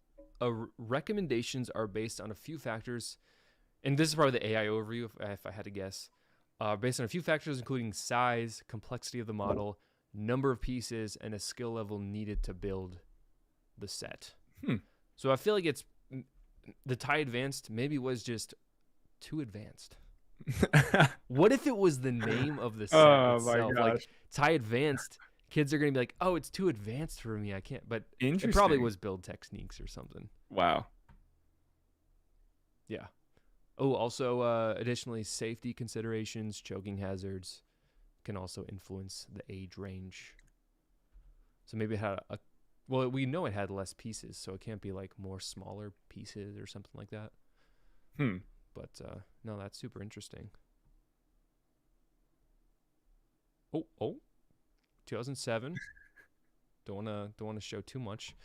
recommendations are based on a few factors. And this is probably the AI overview, if I had to guess. Based on a few factors, including size, complexity of the model, number of pieces, and a skill level needed to build the set. So I feel like it's the TIE Advanced maybe was just too advanced. What if it was the name of the set itself? My gosh. Like TIE Advanced, kids are going to be like, oh, it's too advanced for me. I can't. But Interesting. It probably was build techniques or something. Wow. Yeah. Oh, also, additionally, safety considerations, choking hazards can also influence the age range. So maybe it had well, we know it had less pieces, so it can't be like more smaller pieces or something like that. But no, that's super interesting. Oh, 2007. Don't wanna show too much.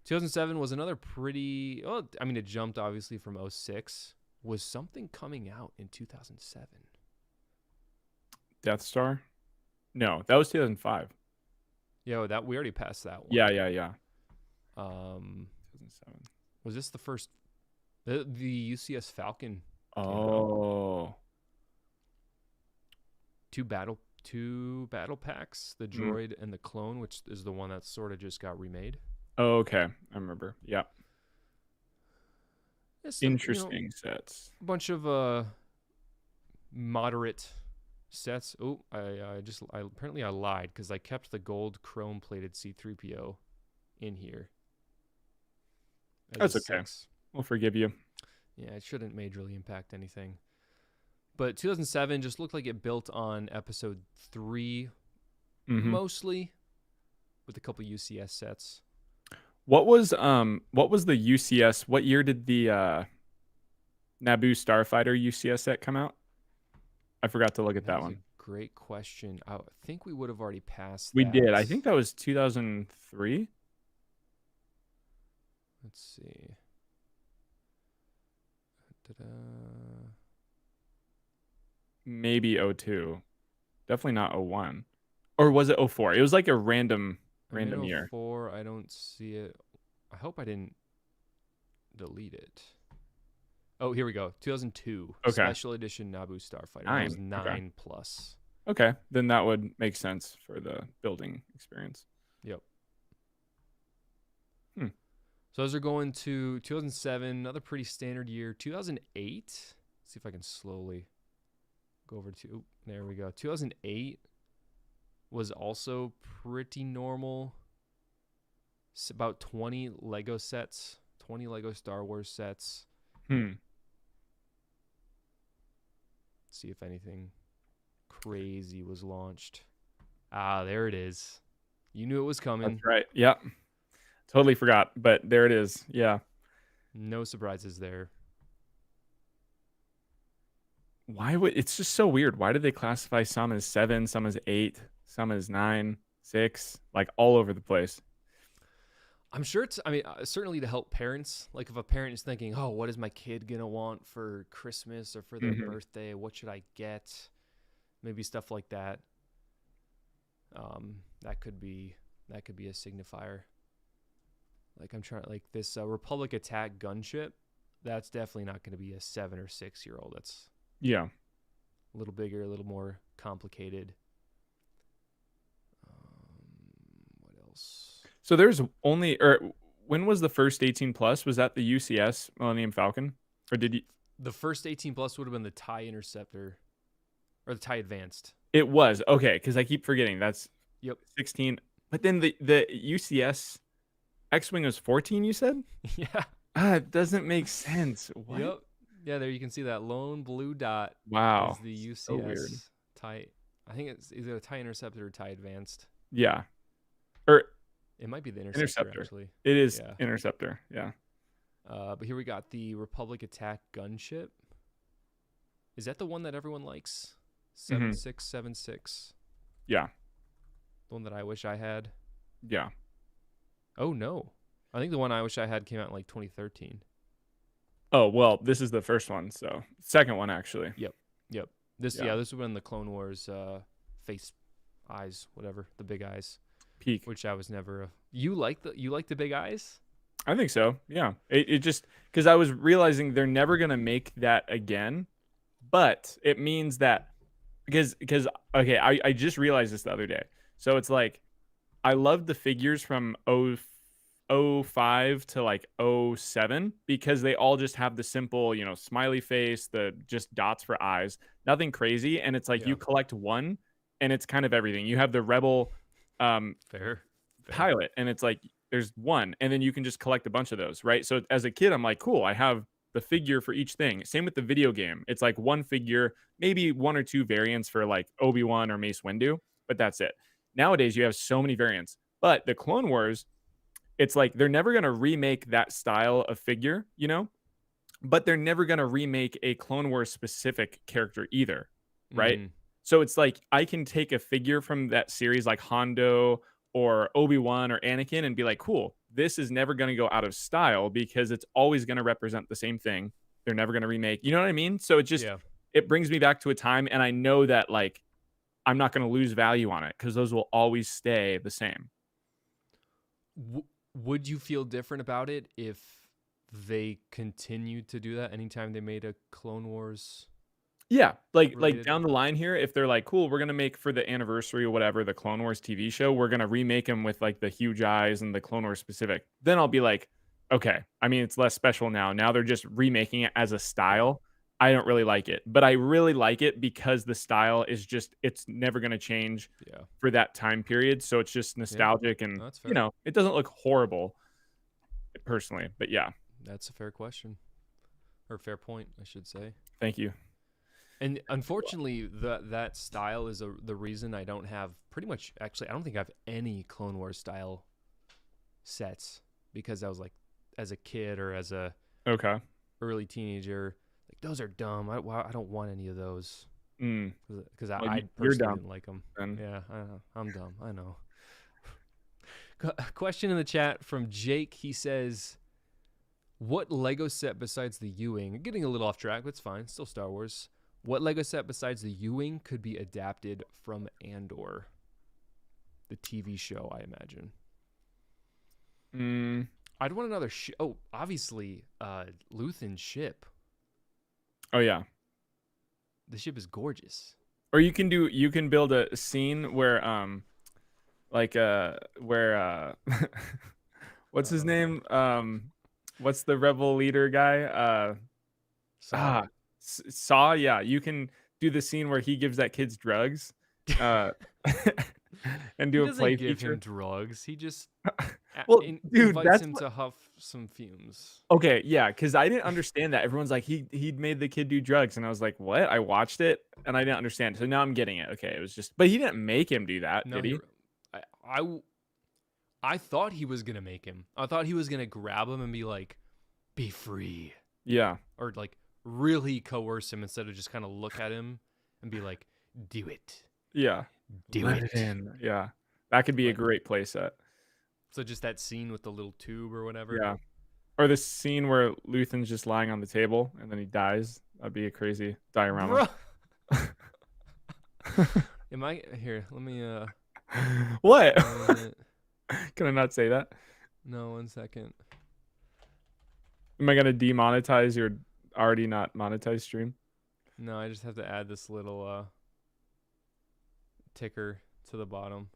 2007 was another pretty. Well, I mean, it jumped obviously from 06. Was something coming out in 2007? Death Star? No, that was 2005. Yeah, that we already passed that one. Yeah. 2007. Was this the first? The UCS Falcon. Oh. two battle packs, the droid and the clone, which is the one that sort of just got remade. Oh, okay. I remember. Yeah. Some, Interesting sets. a bunch of moderate sets. Oh, I apparently I lied because I kept the gold chrome plated C3PO in here. That's okay. 6. We'll forgive you. Yeah, it shouldn't majorly impact anything. But 2007 just looked like it built on episode 3 mostly, with a couple UCS sets. What was the UCS? What year did the Naboo Starfighter UCS set come out? I forgot to look at that one. A great question. I think we would have already passed We that. did. I think that was 2003. Let's see. Maybe 02. Definitely not 01. Or was it 04? It was like a random year. 04, I don't see it. I hope I didn't delete it. Oh, here we go. 2002. Okay. Special edition Naboo Starfighter. That was 9 plus. Okay. Then that would make sense for the building experience. Yep. So those are going to 2007, another pretty standard year. 2008. Let's see if I can slowly go over to. There we go. 2008 was also pretty normal. It's about 20 Lego sets, 20 Lego Star Wars sets. See if anything crazy was launched. Ah, there it is. You knew it was coming. That's right. Yep. Totally forgot, but there it is. Yeah. No surprises there. It's just so weird. Why did they classify some as 7, some as 8, some as 9, 6, like all over the place? I'm sure certainly to help parents. Like if a parent is thinking, oh, what is my kid going to want for Christmas or for their birthday? What should I get? Maybe stuff like that. That could be a signifier. Like I'm trying, like this Republic Attack gunship, that's definitely not going to be a 7 or 6 year old. That's a little bigger, a little more complicated. What else? So there's when was the first 18 plus? Was that the UCS Millennium Falcon, or did you? The first 18 plus would have been the TIE Interceptor, or the TIE Advanced. It was okay because I keep forgetting that's 16. But then the UCS X-wing was 14. You said? Yeah. It doesn't make sense. What? Yep. Yeah, there you can see that lone blue dot. Wow. Is the UCS so weird. TIE. I think it's either a TIE Interceptor or TIE Advanced. Yeah. Or it might be the Interceptor. Actually. It is Interceptor. Yeah. But here we got the Republic Attack gunship. Is that the one that everyone likes? 7676. Yeah. The one that I wish I had. Yeah. Oh no. I think the one I wish I had came out in like 2013. Oh, well, this is the first one, so second one actually. Yep. This was when the Clone Wars face eyes, whatever, the big eyes. Peak. Which I was never You like the big eyes? I think so. Yeah. It just cuz I was realizing they're never going to make that again, but it means that because okay, I just realized this the other day. So it's like I love the figures from 05 to like 07 because they all just have the simple, smiley face, the just dots for eyes, nothing crazy. And it's like you collect one and it's kind of everything. You have the Rebel fair pilot and it's like there's one and then you can just collect a bunch of those, right? So as a kid, I'm like, cool, I have the figure for each thing. Same with the video game. It's like one figure, maybe one or two variants for like Obi-Wan or Mace Windu, but that's it. Nowadays, you have so many variants. But the Clone Wars, it's like they're never going to remake that style of figure, but they're never going to remake a Clone Wars specific character either, right? So it's like I can take a figure from that series like Hondo or Obi-Wan or Anakin and be like, cool, this is never going to go out of style because it's always going to represent the same thing. They're never going to remake. You know what I mean? So it brings me back to a time, and I know that like I'm not going to lose value on it because those will always stay the same. Would you feel different about it if they continued to do that anytime they made a Clone Wars? Yeah, like related. down the line here, if they're like, cool, we're gonna make for the anniversary or whatever the Clone Wars TV show, we're gonna remake them with like the huge eyes and the Clone Wars specific. Then I'll be like, okay. I mean, it's less special now. Now they're just remaking it as a Yeah. style. I don't really like it, but I really like it because the style is just it's never gonna change Yeah. for that time period. So it's just nostalgic and That's fair. it doesn't look horrible personally. But yeah, That's a fair question. Or fair point, I should say. thank you. And unfortunately, that style is the reason I don't have pretty much. Actually, I don't think I have any Clone Wars style sets because I was like, as a kid or as a Okay. early teenager, like those are dumb. I don't want any of those Mm. because Well, I you're personally dumb didn't like them. then. Yeah, I know. I'm dumb. I know. Question in the chat from Jake. He says, "What Lego set besides the U-wing?" Getting a little off track, but it's fine. Still Star Wars. What Lego set besides the U-wing could be adapted from Andor, the TV show? I imagine. Mm. I'd want another ship. Oh, obviously, Luthen's ship. Oh yeah. The ship is gorgeous. Or you can build a scene where what's his name? What's the rebel leader guy? Saw. Saw, yeah. You can do the scene where he gives that kid's drugs. And do He a play doesn't give feature. him drugs. He just Well, dude, invites that's him to huff some fumes. okay, yeah, because I didn't understand that. Everyone's like, he'd made the kid do drugs, and I was like, what? I watched it and I didn't understand. So now I'm getting it. Okay, it was just, but he didn't make him do that, No, did he? I thought he was gonna make him. I thought he was gonna grab him and be like, "Be free," Yeah. or like really coerce him instead of just kind of look at him and be like, "Do it, Yeah. do Let it." it in. Yeah. That could be a Like, great play set. so just that scene with the little tube or whatever. Yeah. Or the scene where Luthen's just lying on the table and then he dies. That'd be a crazy diorama. Am I here? Let me What? uh, Can I not say that? no, 1 second. Am I gonna demonetize your already not monetized stream? No, I just have to add this little ticker to the bottom.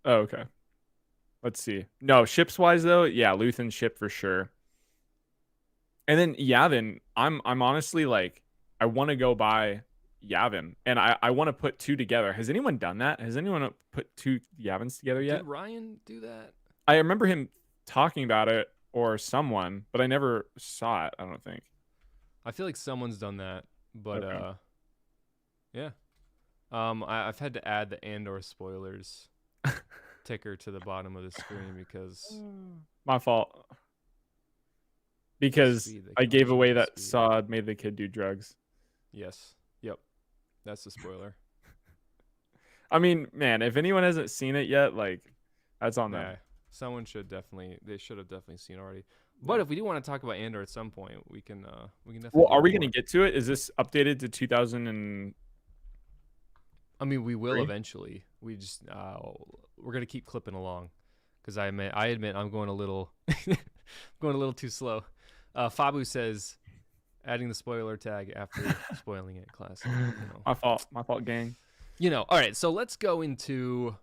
Oh, okay. Let's see. No, ships wise though, yeah, Luthen's ship for sure. And then Yavin, I'm honestly like, I want to go buy Yavin, and I want to put two together. Has anyone done that? Has anyone put two Yavins together yet? Did Ryan do that? I remember him talking about it or someone, but I never saw it. I don't think. I feel like someone's done that, but Okay. yeah. I've had to add the Andor spoilers ticker to the bottom of the screen because My fault. Because Speed, they I can't gave away change that speed. Saad made the kid do drugs. yes, yep, that's the spoiler. I mean, man, if anyone hasn't seen it yet, like, that's on them. Yeah, someone should definitely. They should have definitely seen already. But if we do want to talk about Andor at some point, we can definitely. Well, are do we more. going to get to it? Is this updated to 2000 and? I mean, we will Three? eventually. We just we're gonna keep clipping along because I admit I'm going a little too slow. Fabu says, adding the spoiler tag after spoiling it. Classic. You know. My fault, gang. All right. So let's go into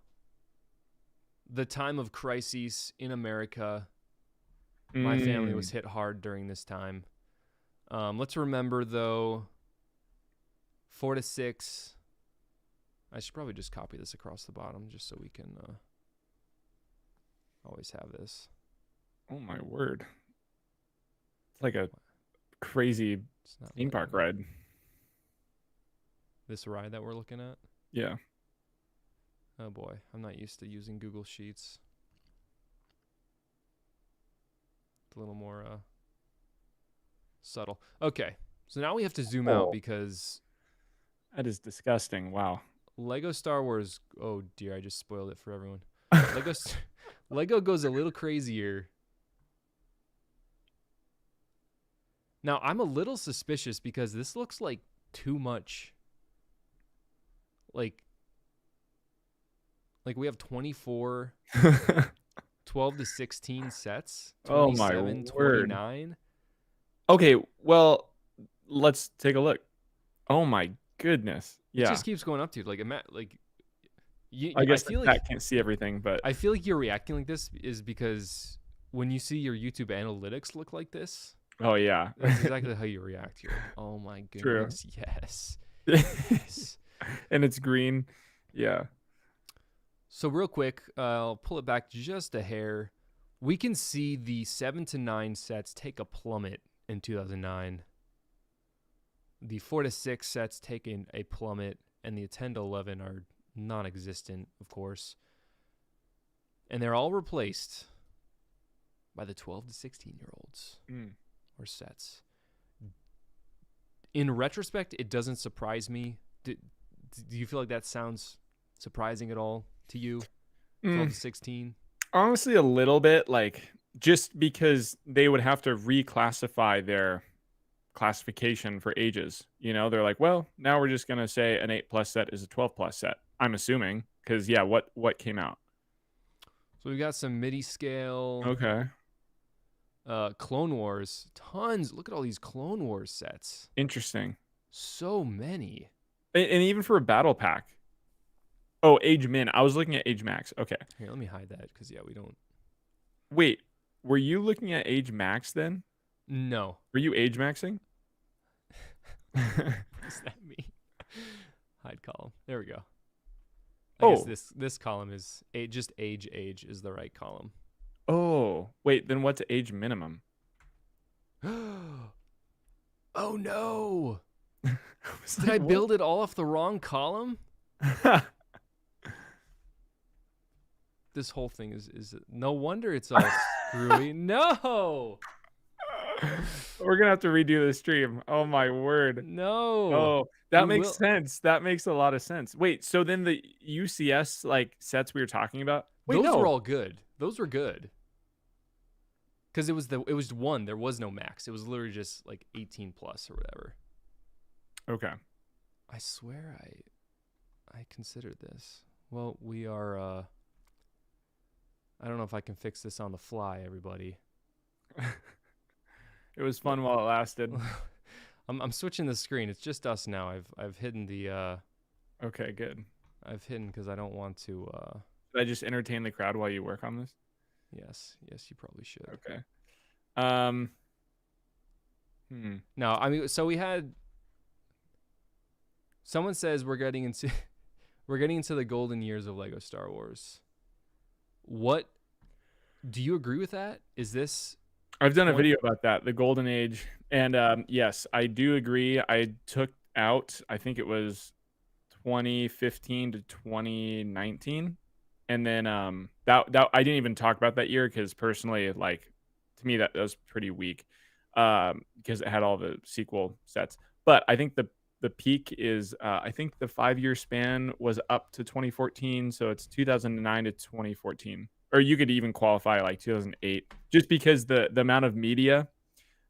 the time of crises in America. My family was hit hard during this time. Let's remember though, 4 to 6. I should probably just copy this across the bottom just so we can always have this. Oh my word! It's like a crazy It's not theme park letting me- ride. This ride that we're looking at. Yeah. Oh boy, I'm not used to using Google Sheets. It's a little more subtle. Okay, so now we have to zoom out because That is disgusting. Wow. Lego Star Wars. Oh dear, I just spoiled it for everyone. Lego goes a little crazier. Now I'm a little suspicious because this looks like too much. Like we have 24, 12 to 16 sets. Oh my 27, word. 29. Okay, well, let's take a look. Oh my goodness. It Yeah. just keeps going up, dude. Like, I guess feel that can't see everything, but I feel like you're reacting like this is because when you see your YouTube analytics look like this, oh yeah, that's exactly how you react. You're like, oh my true. goodness, yes, yes. And it's green. Yeah. So real quick, I'll pull it back just a hair. We can see the 7 to 9 sets take a plummet in 2009. The 4 to 6 sets taking a plummet, and the 10 to 11 are non-existent, of course. And they're all replaced by the 12 to 16-year-olds or sets. In retrospect, it doesn't surprise me. Do you feel like that sounds surprising at all to you? 12 to 16? Honestly, a little bit, like, just because they would have to reclassify their classification for ages. You know, they're like, well, now we're just going to say an 8+ set is a 12+ set. I'm assuming, because, yeah, what came out? So we got some MIDI scale. Okay. Clone Wars. Tons. Look at all these Clone Wars sets. Interesting. So many. And even for a battle pack. Oh, Age Min. I was looking at Age Max. Okay. Here, let me hide that because, yeah, we don't. Wait, were you looking at Age Max then? No. Were you Age Maxing? What does that mean? Hide column. There we go. I guess this column is just age is the right column. Oh, wait, then what's age minimum? Oh no. Did I build it all off the wrong column? This whole thing is no wonder it's all screwy. No. We're gonna have to redo the stream. Oh my word. No. Oh, that makes sense. That makes a lot of sense. Wait, so then the UCS like sets we were talking about? Wait, those were all good. Those were good. Because it was one. There was no max. It was literally just like 18 plus or whatever. Okay. I swear I considered this. Well, we are. I don't know if I can fix this on the fly, everybody. It was fun while it lasted. I'm switching the screen. It's just us now. I've hidden the. Okay, good. I've hidden because I don't want to. Should I just entertain the crowd while you work on this? Yes, you probably should. Okay. No, I mean, so we had. Someone says we're getting into the golden years of Lego Star Wars. What do you agree with that? Is this? I've done a video about that, the golden age, and yes, I do agree. I took out, I think it was 2015 to 2019, and then that I didn't even talk about that year because personally, like, to me that was pretty weak because it had all the sequel sets. But I think the peak is I think the 5-year span was up to 2014, so it's 2009 to 2014. Or you could even qualify like 2008, just because the amount of media.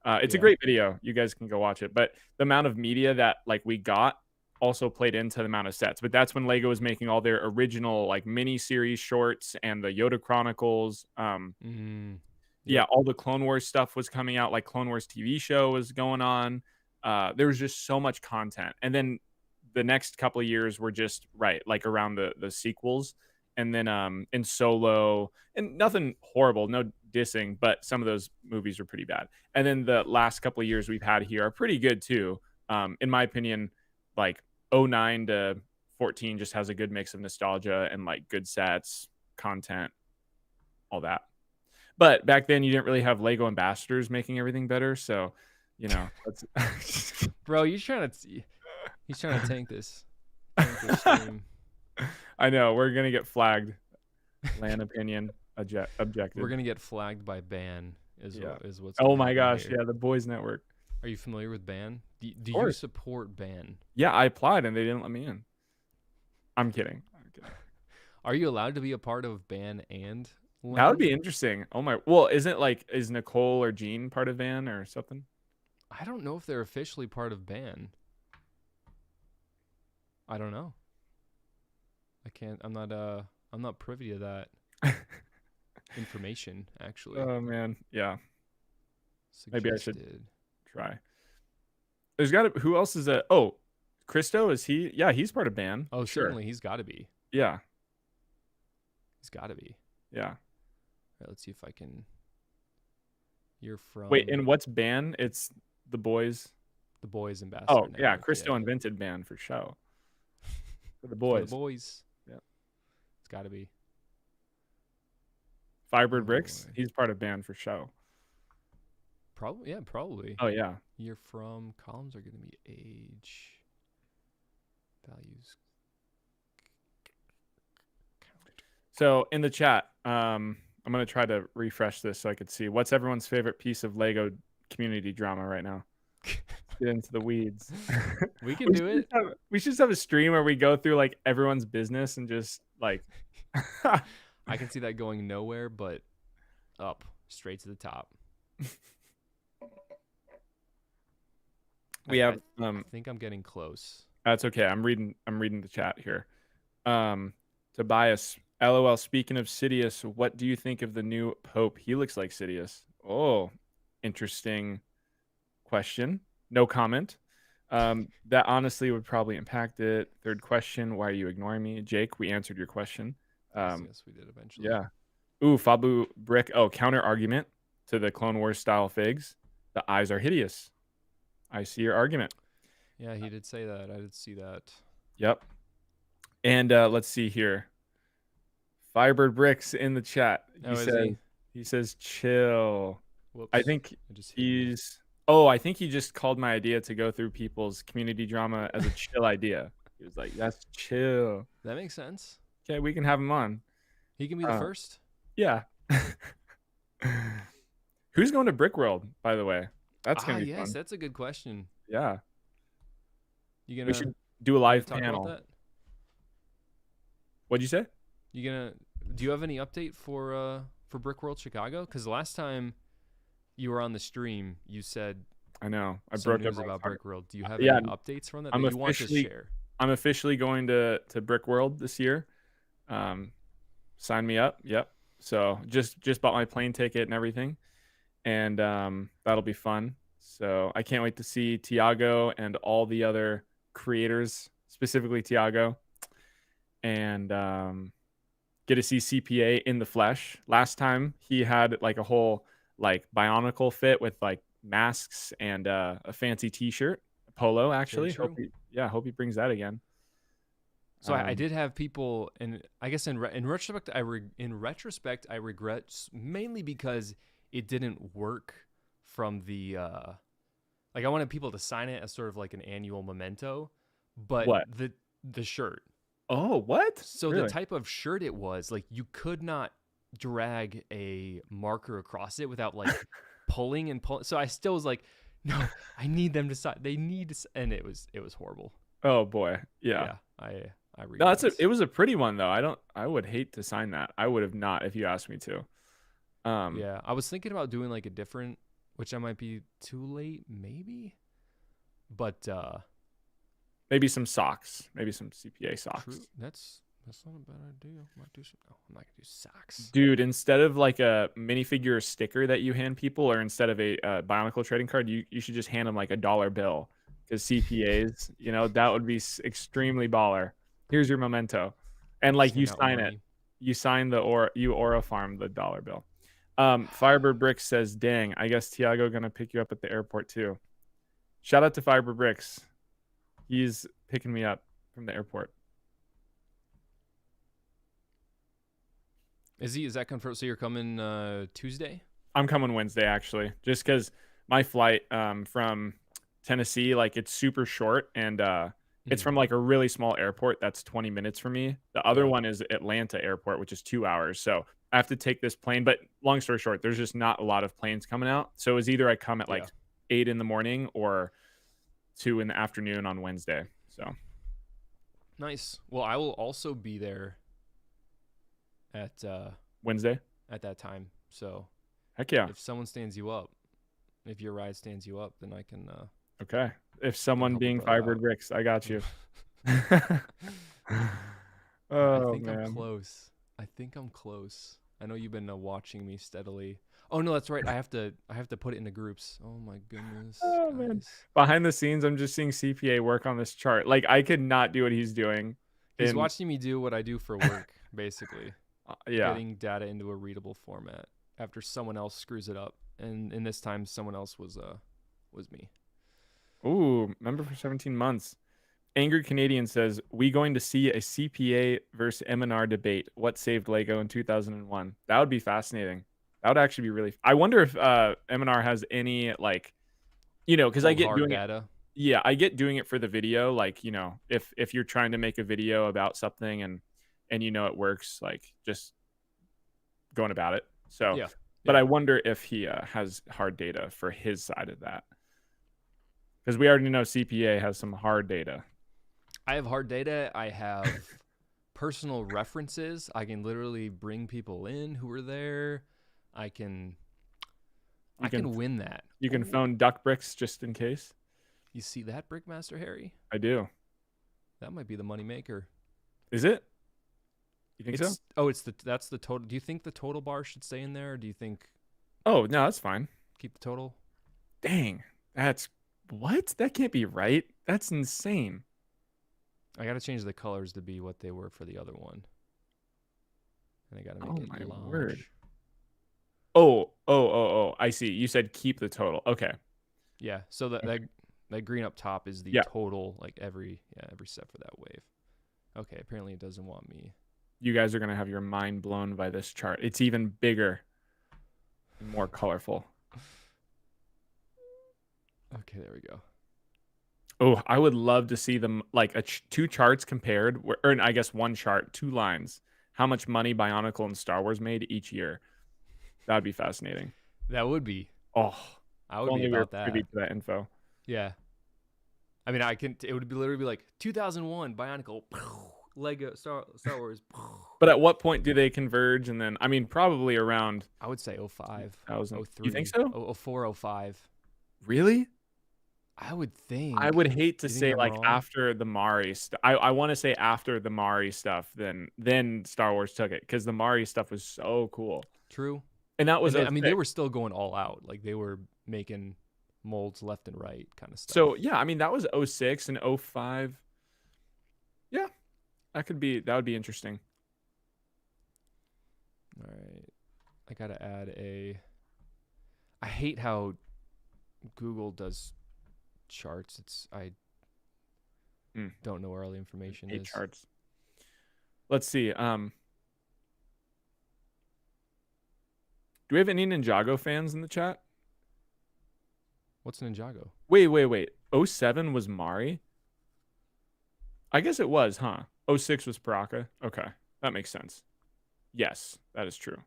It's a great video. You guys can go watch it. But the amount of media that like we got also played into the amount of sets. But that's when Lego was making all their original like mini series shorts and the Yoda Chronicles. Yeah, all the Clone Wars stuff was coming out. Like Clone Wars TV show was going on. There was just so much content. And then the next couple of years were just like around the sequels. And then in Solo, and nothing horrible, no dissing, but some of those movies were pretty bad. And then the last couple of years we've had here are pretty good too. In my opinion, like 09 to 14 just has a good mix of nostalgia and like good sets, content, all that. But back then you didn't really have Lego ambassadors making everything better. So, you know, that's bro, he's trying to tank this stream. I know we're gonna get flagged. Land opinion objective. We're gonna get flagged by ban. Is what's. Oh my gosh! Here. Yeah, the Boys Network. Are you familiar with ban? Do you support ban? Yeah, I applied and they didn't let me in. I'm kidding. Are you allowed to be a part of ban and? Land? That would be interesting. Oh my! Well, is Nicole or Jean part of ban or something? I don't know if they're officially part of ban. I don't know. I can't. I'm not privy to that information, actually. Oh man, yeah. Suggested. Maybe I should try. There's got to. Who else is that? Oh, Christo, is he? Yeah, he's part of band. Oh, Sure. certainly he's got to be. Yeah. He's got to be. Yeah. All right, let's see if I can. You're from. Wait, and what's band? It's the boys. The Boys Ambassador Oh, Network. yeah. Christo invented band for show. For the For boys. the boys. Yep. It's got to be. Firebird Oh, Bricks. boy. He's part of band for show. Probably. Yeah, probably. Oh yeah. You're from. Columns are going to be age. Values. So in the chat, I'm gonna try to refresh this so I could see what's everyone's favorite piece of Lego community drama right now. Get into the weeds. We can do it. We should just have a stream where we go through like everyone's business and just like. I can see that going nowhere, but up straight to the top. We have. I think I'm getting close. That's okay. I'm reading the chat here. Tobias, LOL. Speaking of Sidious, what do you think of the new Pope? He looks like Sidious. Oh, interesting question. No comment. That honestly would probably impact it. Third question: why are you ignoring me, Jake? We answered your question. Yes, we did eventually. Yeah. Ooh, Fabu Brick. Oh, counter argument to the Clone Wars style figs. The eyes are hideous. I see your argument. Yeah, he did say that. I did see that. Yep. And let's see here. Firebird Bricks in the chat. He says chill. Whoops. I think I think he just called my idea to go through people's community drama as a chill idea. He was like, that's chill. That makes sense. Okay, we can have him on. He can be the first. Yeah. Who's going to Brick World, by the way? That's gonna be fun. That's a good question. Yeah. You gonna? We should do a live talk panel. about that? What'd you say? Do you have any update for Brick World Chicago? Because the last time you were on the stream, you said I know I some broke news up about Brick World. Do you have Yeah, any updates from that that you want to share? I'm officially going to Brick World this year. Sign me up. Yep. So just bought my plane ticket and everything, and that'll be fun. So I can't wait to see Tiago and all the other creators, specifically Tiago, and get to see CPA in the flesh. Last time he had like a whole like bionicle fit with like masks and a fancy T-shirt, polo actually. Hope he brings that again. So I did have people, and I guess in retrospect, I regret mainly because it didn't work from the like I wanted people to sign it as sort of like an annual memento, but the shirt. Oh, what? So really? The type of shirt it was, like you could not drag a marker across it without like pulling and pulling. So I still was like, no, I need them to sign. They need to, and it was horrible. Oh boy, yeah. I no, it was a pretty one though. I would hate to sign that. I would have not if you asked me to. Yeah, I was thinking about doing like a different, which I might be too late, maybe. But maybe some socks, maybe some CPA socks. True. That's not a bad idea. I'm not gonna do socks. Dude, instead of like a minifigure sticker that you hand people, or instead of a Bionicle trading card, you should just hand them like a $1 bill. Because CPAs, that would be extremely baller. Here's your memento, and like you sign it. You sign you Aura Farm the $1 bill. Firebird Bricks says, "Dang, I guess Tiago gonna pick you up at the airport too." Shout out to Firebird Bricks. He's picking me up from the airport. Is that confirmed? So you're coming Tuesday? I'm coming Wednesday actually, just because my flight from Tennessee, like it's super short, and it's from like a really small airport that's 20 minutes from me. The other one is Atlanta Airport, which is 2 hours. So I have to take this plane. But long story short, there's just not a lot of planes coming out. So it was either I come at like 8 in the morning or 2 in the afternoon on Wednesday. So nice. Well, I will also be there at Wednesday at that time. So heck yeah. If someone stands you up, if your ride stands you up, then I can okay. If someone being Firebird Bricks, I got you. I think I'm close. I know you've been watching me steadily. Oh no, that's right. I have to put it into groups. Oh my goodness, Oh man. guys. Behind the scenes, I'm just seeing CPA work on this chart. Like I could not do what he's doing. He's In watching me do what I do for work, basically. yeah. Getting data into a readable format after someone else screws it up. And in this time someone else was me. Ooh, member for 17 months. Angry Canadian says, "We going to see a CPA versus M&R debate. What saved Lego in 2001?" That would be fascinating. That would actually be really. I wonder if M&R has any like, because I Cold get hard doing it. data. Yeah, I get doing it for the video. Like, if you're trying to make a video about something and it works, like just going about it. So, Yeah. but Yeah. I wonder if he has hard data for his side of that, because we already know CPA has some hard data. I have hard data. I have personal references. I can literally bring people in who were there. I can win that. You can phone Duck Bricks just in case. You see that, Brickmaster Harry? I do. That might be the money maker. Is it? You think so? Oh, that's the total. Do you think the total bar should stay in there, or do you think Oh, no, that's fine. keep the total? Dang. That's what? That can't be right. That's insane. I got to change the colors to be what they were for the other one. And I got to make it my large. word. Oh, I see. You said keep the total. Okay. Yeah, so that green up top is the total, like every step for that wave. Okay, apparently it doesn't want me. You guys are going to have your mind blown by this chart. It's even bigger and more colorful. Okay, there we go. Oh, I would love to see them like two charts compared, or I guess one chart, two lines. How much money Bionicle and Star Wars made each year. That would be fascinating. That would be. Oh, I would be about that. Privy to that info. Yeah. I mean, it would literally be like 2001 Bionicle, Lego Star Wars. But at what point do they converge? And then, I mean, probably around. I would say 05, 03. 03. You think so? 04, 05. Really? I would think. I would hate to say like wrong? after the Mari stuff. I want to say after the Mari stuff, then Star Wars took it, because the Mari stuff was so cool. True. And that was. I mean, they were still going all out. Like they were making molds left and right, kind of stuff. So yeah, I mean that was 06 and 05. Yeah, that would be interesting. All right, I gotta add a. I hate how Google does charts. I don't know where all the information is. Charts. Let's see. Do we have any Ninjago fans in the chat? What's Ninjago? Wait. 07 was Mari? I guess it was, huh? 06 was Paraka. Okay, that makes sense. Yes, that is true.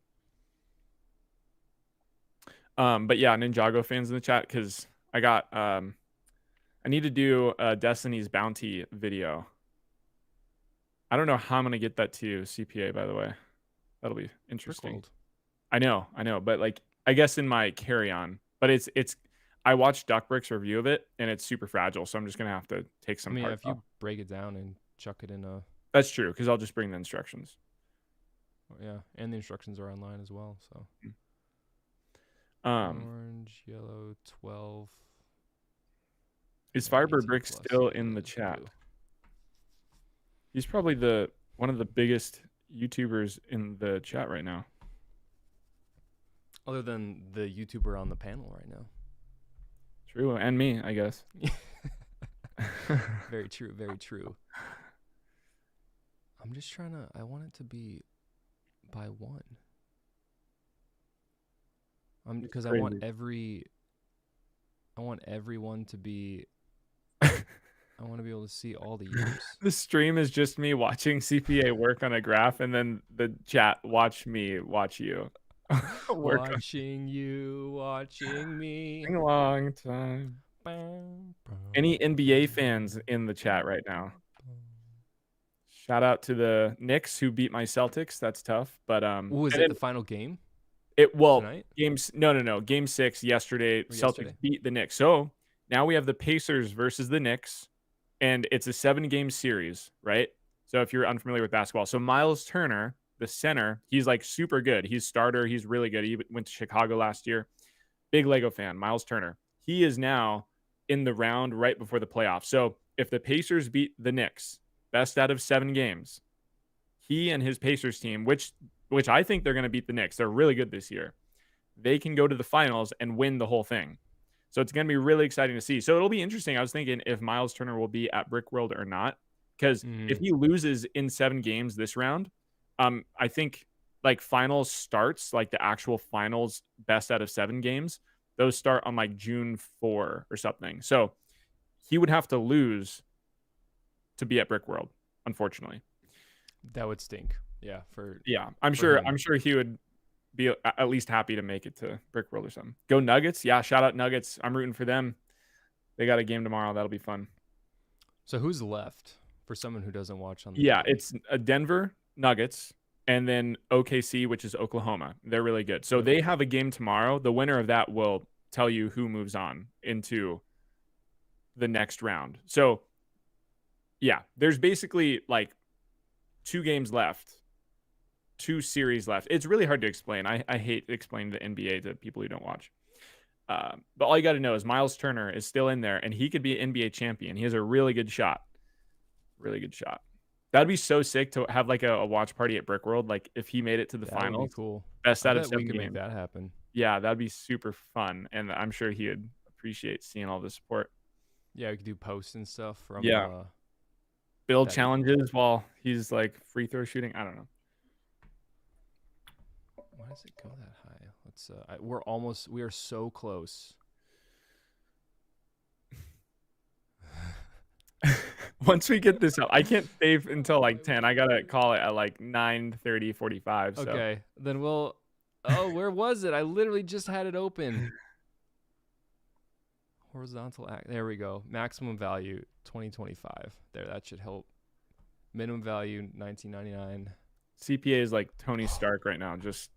But yeah, Ninjago fans in the chat, because I got I need to do a Destiny's Bounty video. I don't know how I'm gonna get that to you, CPA, by the way. That'll be interesting. I know, but like I guess in my carry-on. But it's I watched Duckbrick's review of it, and it's super fragile, so I'm just gonna have to take some. If you break it down and chuck it in a. That's true, because I'll just bring the instructions. Yeah, and the instructions are online as well. So. Orange, yellow, 12. Is Firebird Brick still in the chat? He's probably one of the biggest YouTubers in the chat right now. Other than the YouTuber on the panel right now. True, and me, I guess. Very true, very true. I'm just I want it to be by one. Because I want everyone to be. I want to be able to see all the years. The stream is just me watching CPA work on a graph, and then the chat watch me watch you. Watching me. A long time. Any NBA fans in the chat right now? Shout out to the Knicks who beat my Celtics. That's tough, but was it the final game? Tonight? Game 6 yesterday. Celtics beat the Knicks. So now we have the Pacers versus the Knicks, and it's a 7-game series, right? So if you're unfamiliar with basketball, so Miles Turner the center. He's like super good. He's starter. He's really good. He went to Chicago last year. Big Lego fan, Miles Turner. He is now in the round right before the playoffs. So if the Pacers beat the Knicks, best out of 7 games, he and his Pacers team, which I think they're going to beat the Knicks. They're really good this year. They can go to the finals and win the whole thing. So it's going to be really exciting to see. So it'll be interesting. I was thinking if Miles Turner will be at Brick World or not, because if he loses in 7 games this round, I think like finals starts, like the actual finals best out of 7 games, those start on like June 4 or something. So he would have to lose to be at Brick World, unfortunately. That would stink. Yeah, I'm sure he would be at least happy to make it to Brick World or something. Go Nuggets. Yeah, shout out Nuggets. I'm rooting for them. They got a game tomorrow. That'll be fun. So who's left for someone who doesn't watch on the Yeah, game? it's Denver Nuggets and then OKC, which is Oklahoma. They're really good. So they have a game tomorrow. The winner of that will tell you who moves on into the next round. So yeah, there's basically like 2 games left. 2 series left. It's really hard to explain. I hate explaining the NBA to people who don't watch. But all you got to know is Miles Turner is still in there, and he could be an NBA champion. He has a really good shot. Really good shot. That'd be so sick to have like a watch party at Brick World. Like if he made it to the finals. That would be cool. Best out of 7 we could games. make that happen. Yeah, that'd be super fun, and I'm sure he would appreciate seeing all the support. Yeah, we could do posts and stuff from build challenges while he's like free throw shooting. I don't know. Why does it go that high? Let's we are so close. Once we get this up, I can't save until like 10. I gotta call it at like 9:30, 45. So. Okay, then we'll. Oh, where was it? I literally just had it open. Horizontal act. There we go. Maximum value 2025. There, that should help. Minimum value 1999. CPA is like Tony Stark right now, just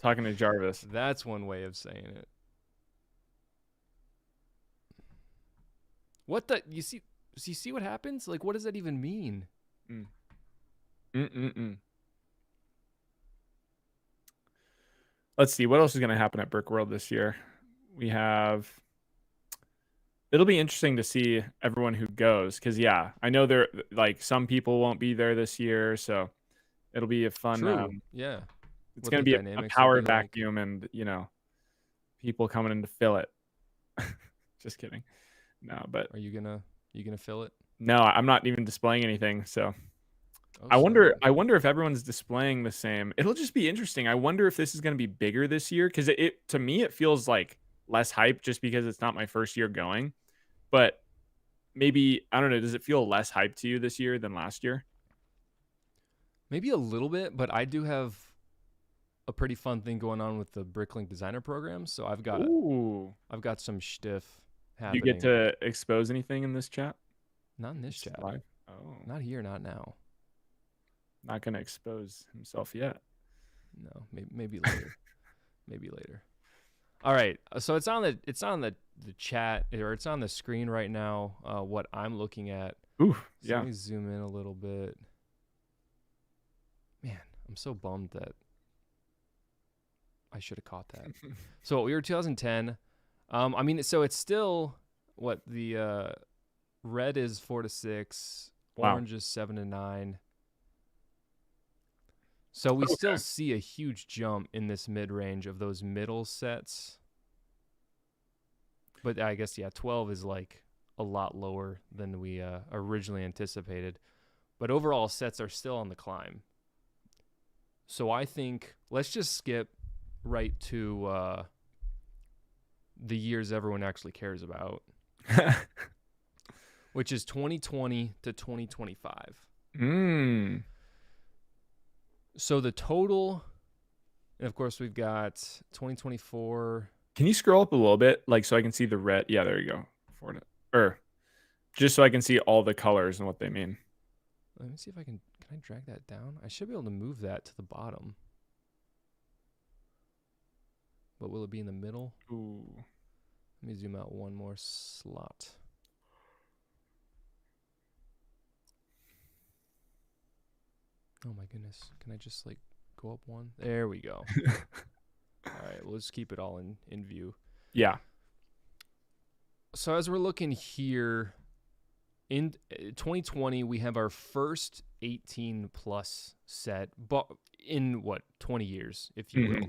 talking to Jarvis. That's one way of saying it. What the? You see what happens? Like, what does that even mean? Let's see. What else is going to happen at Brick World this year? We have... It'll be interesting to see everyone who goes. Because, yeah, I know there like some people won't be there this year. So it'll be a fun... yeah. It's going to be a power vacuum and, people coming in to fill it. Just kidding. No, but... Are you gonna fill it? No, I'm not even displaying anything. So I wonder if everyone's displaying the same. It'll just be interesting. I wonder if this is going to be bigger this year, because it to me it feels like less hype just because it's not my first year going. But maybe, I don't know, does it feel less hype to you this year than last year? Maybe a little bit, but I do have a pretty fun thing going on with the Bricklink designer program. So I've got some shtiff happening. You get to expose anything in this chat? Not in this chat. Live? Oh. Not here, not now. Not going to expose himself yet. No, maybe later. Maybe later. All right. So it's on the chat, or it's on the screen right now, what I'm looking at. Ooh, so let me zoom in a little bit. Man, I'm so bummed that I should have caught that. So we were 2010. I mean, so it's still what the red is 4 to 6, orange is 7 to 9. So we still see a huge jump in this mid-range of those middle sets. But I guess, 12 is like a lot lower than we originally anticipated. But overall, sets are still on the climb. So I think let's just skip right to the years everyone actually cares about, which is 2020 to 2025. So the total, and of course we've got 2024. Can you scroll up a little bit, like so I can see the red? Yeah, there you go. Just so I can see all the colors and what they mean. Let me see if can I drag that down? I should be able to move that to the bottom. But will it be in the middle? Ooh. Let me zoom out one more slot. Oh my goodness. Can I just like go up one? There we go. All right, well, let's keep it all in view. Yeah. So as we're looking here, in 2020, we have our first 18 plus set, but in 20 years, if you will.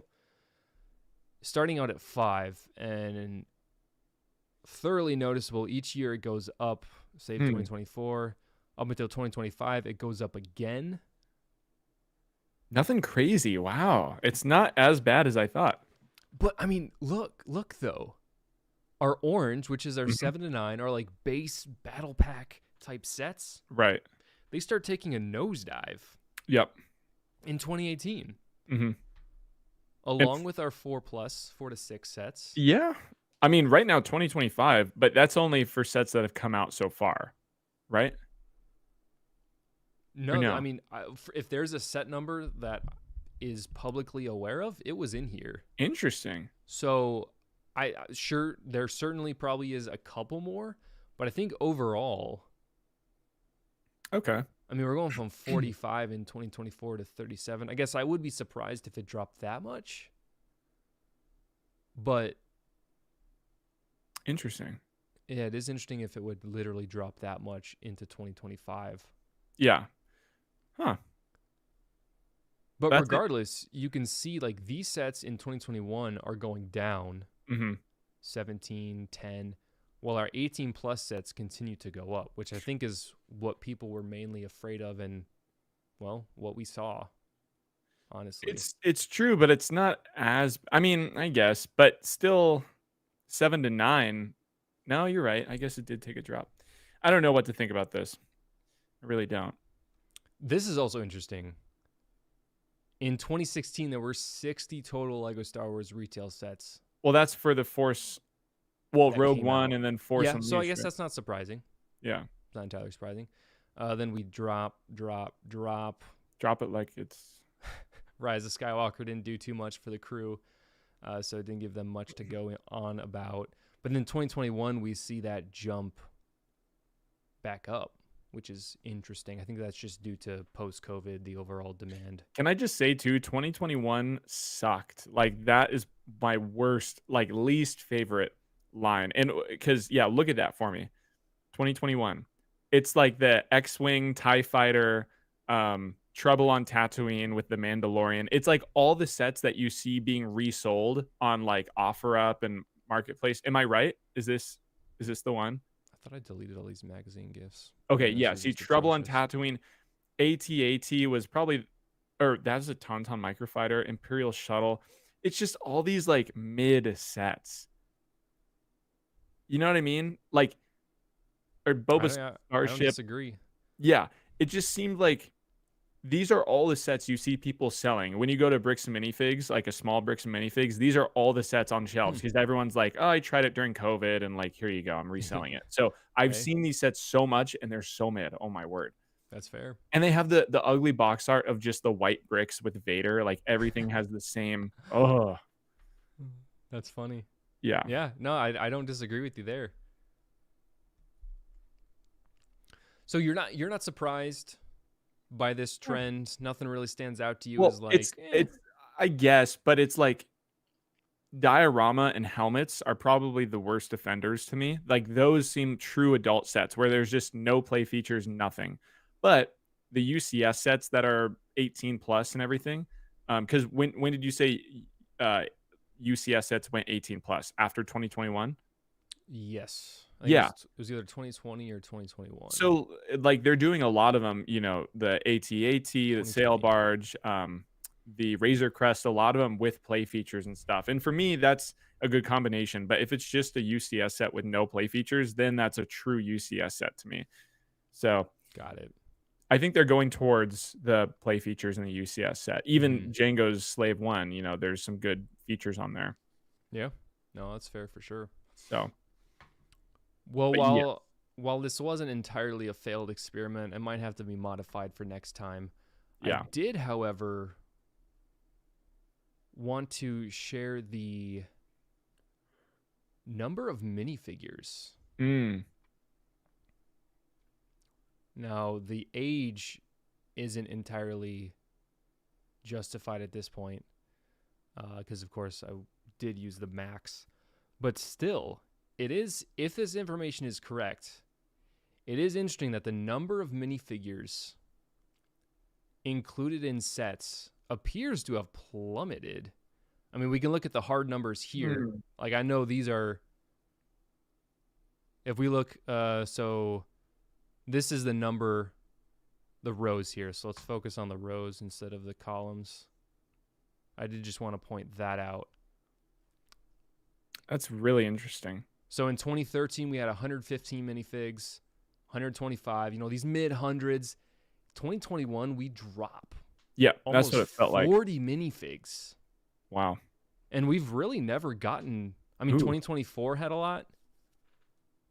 Starting out at 5 and thoroughly noticeable. Each year it goes up, say 2024, up until 2025, it goes up again. Nothing crazy. Wow. It's not as bad as I thought. But I mean, look though. Our orange, which is our 7 to 9, are like base battle pack type sets. Right. They start taking a nosedive. Yep. In 2018. Mm-hmm. Along with our 4 to 6 sets. Yeah. I mean, right now, 2025, but that's only for sets that have come out so far, right? No, I mean, if there's a set number that is publicly aware of, it was in here. Interesting. So there certainly probably is a couple more, but I think overall. Okay. I mean, we're going from 45 in 2024 to 37. I guess I would be surprised if it dropped that much. But interesting. Yeah, it is interesting if it would literally drop that much into 2025. Yeah. Huh. But regardless, you can see like these sets in 2021 are going down 17, 10, while our 18 plus sets continue to go up, which I think is what people were mainly afraid of and, well, what we saw, honestly. It's true, but it's not as, I mean, I guess, but still 7 to 9. No, you're right. I guess it did take a drop. I don't know what to think about this. I really don't. This is also interesting. In 2016, there were 60 total LEGO Star Wars retail sets. Well, that's for the Force, Rogue One and then Force Unleashed. So I guess that's not surprising. Yeah. It's not entirely surprising. Then we drop. Drop it like it's... Rise of Skywalker didn't do too much for the crew, so it didn't give them much to go on about. But in 2021, we see that jump back up, which is interesting. I think that's just due to post-COVID, the overall demand. Can I just say, too, 2021 sucked. Like, that is my worst, like, least favorite line. And because, yeah, look at that for me. 2021. It's like the X-Wing, TIE Fighter, Trouble on Tatooine with the Mandalorian. It's like all the sets that you see being resold on, like, OfferUp and Marketplace. Am I right? Is this the one? I thought I deleted all these magazine gifts. Okay, yeah. See, Trouble on Tatooine, AT-AT was probably, or that's a Tauntaun Microfighter, Imperial Shuttle. It's just all these like mid sets. You know what I mean? Like, or Boba Starship. I don't disagree. Yeah, it just seemed like these are all the sets you see people selling. When you go to Bricks and Minifigs, like a small Bricks and Minifigs, these are all the sets on shelves because everyone's like, oh, I tried it during COVID and like, here you go, I'm reselling it. So I've seen these sets so much and they're so mid. Oh my word. That's fair. And they have the ugly box art of just the white bricks with Vader. Like everything has the same. Oh, that's funny. Yeah. Yeah. No, I don't disagree with you there. So you're not surprised by this trend? Nothing really stands out to you as like it's I guess, but it's like diorama and helmets are probably the worst offenders to me. Like those seem true adult sets where there's just no play features, nothing. But the UCS sets that are 18 plus and everything, because when did you say UCS sets went 18 plus? After 2021? Yes. Yeah. It was either 2020 or 2021. So like they're doing a lot of them, you know, the AT-AT, the Sail Barge, the Razor Crest, a lot of them with play features and stuff. And for me, that's a good combination. But if it's just a UCS set with no play features, then that's a true UCS set to me. So got it. I think they're going towards the play features in the UCS set. Even Django's Slave 1, you know, there's some good features on there. Yeah. No, that's fair for sure. So, well, while this wasn't entirely a failed experiment, it might have to be modified for next time. Yeah. I did, however, want to share the number of minifigures. Now, the age isn't entirely justified at this point, because of course I did use the max, but still, it is, if this information is correct, it is interesting that the number of minifigures included in sets appears to have plummeted. I mean, we can look at the hard numbers here. Like, I know these are, if we look, so this is the number, the rows here. So let's focus on the rows instead of the columns. I did just want to point that out. That's really interesting. So in 2013, we had 115 minifigs, 125, these mid hundreds. 2021, we drop. Yeah, that's what it felt like. 40 minifigs. Wow. And we've really never gotten, 2024 had a lot.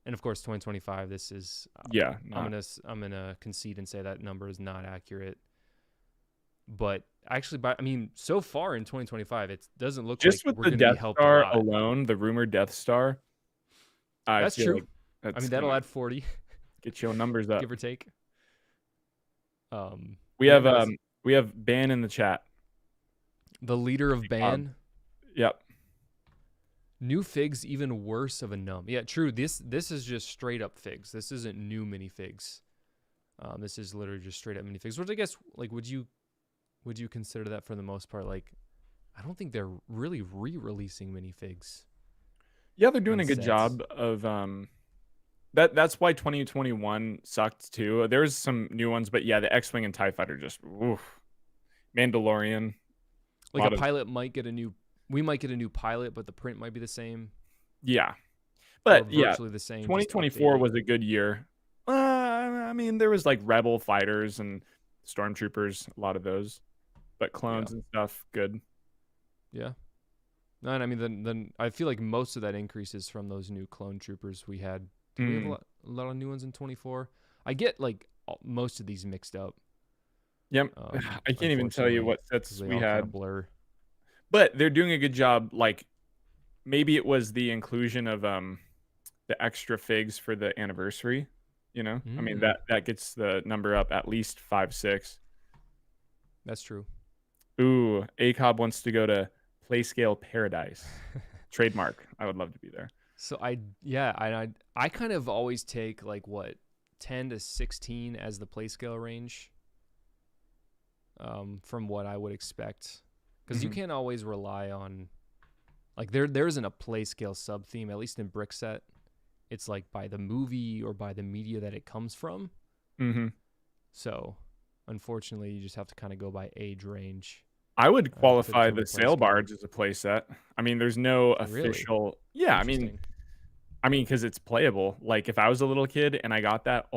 And of course, 2025, this is, I'm gonna concede and say that number is not accurate. But actually, so far in 2025, it doesn't look just like with we're the going to be Death helped Star a lot. alone, the rumored Death Star. That's true. Like that'll add 40. Get your numbers up, give or take. We have Ban in the chat. The leader of Ban. Yep. New figs, even worse of a num. Yeah, true. This is just straight up figs. This isn't new minifigs. This is literally just straight up minifigs. Which I guess, like, would you consider that for the most part? Like, I don't think they're really re-releasing minifigs. Yeah, they're doing a good job of That's why 2021 sucked too. There's some new ones, but yeah, the X-Wing and TIE Fighter just Mandalorian. Like a pilot might get a new. We might get a new pilot, but the print might be the same. Yeah, but virtually the same. 2024 was a good year. There was like Rebel fighters and Stormtroopers, a lot of those, but clones and stuff, good. Yeah. No, and then I feel like most of that increase is from those new clone troopers we had. Do we have a lot of new ones in 24? I get like most of these mixed up. Yep. I can't even tell you what sets we had. Blur. But they're doing a good job. Like, maybe it was the inclusion of the extra figs for the anniversary. That gets the number up at least 5, 6. That's true. Ooh, ACOB wants to go to Playscale Paradise. Trademark. I would love to be there. So I kind of always take like 10 to 16 as the Playscale range. From what I would expect, because you can't always rely on, like, there isn't a Playscale sub theme, at least in Brickset. It's like by the movie or by the media that it comes from. So unfortunately, you just have to kind of go by age range. I would qualify the sail barge as a playset. There's no official. Really? Yeah, because it's playable. Like, if I was a little kid and I got that,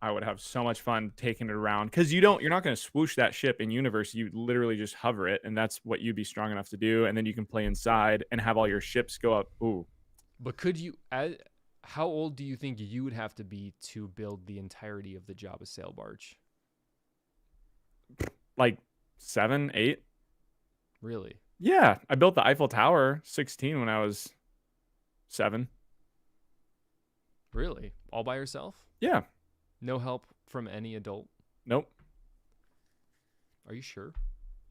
I would have so much fun taking it around. Because you're not going to swoosh that ship in universe. You literally just hover it, and that's what you'd be strong enough to do. And then you can play inside and have all your ships go up. Ooh. But how old do you think you would have to be to build the entirety of the Jabba sail barge? Like 7, 8. Really? Yeah, I built the Eiffel Tower 16 when I was 7. Really? All by yourself? Yeah. No help from any adult? Nope. Are you sure?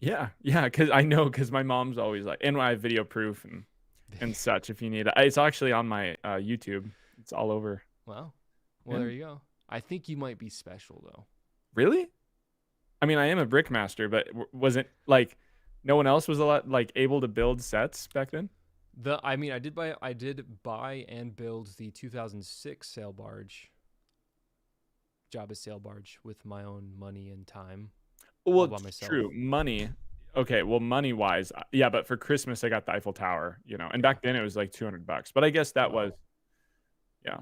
Yeah, because my mom's always like, and I have video proof and such if you need it. It's actually on my YouTube. It's all over. Wow. Well, there you go. I think you might be special, though. Really? I am a brickmaster, but wasn't like no one else was able to build sets back then? I did buy and build the 2006 sail barge, Jabba sail barge, with my own money and time. Well, it's true. Money. Okay, well, money-wise, yeah, but for Christmas, I got the Eiffel Tower, and back then it was like $200. But I guess that was, yeah.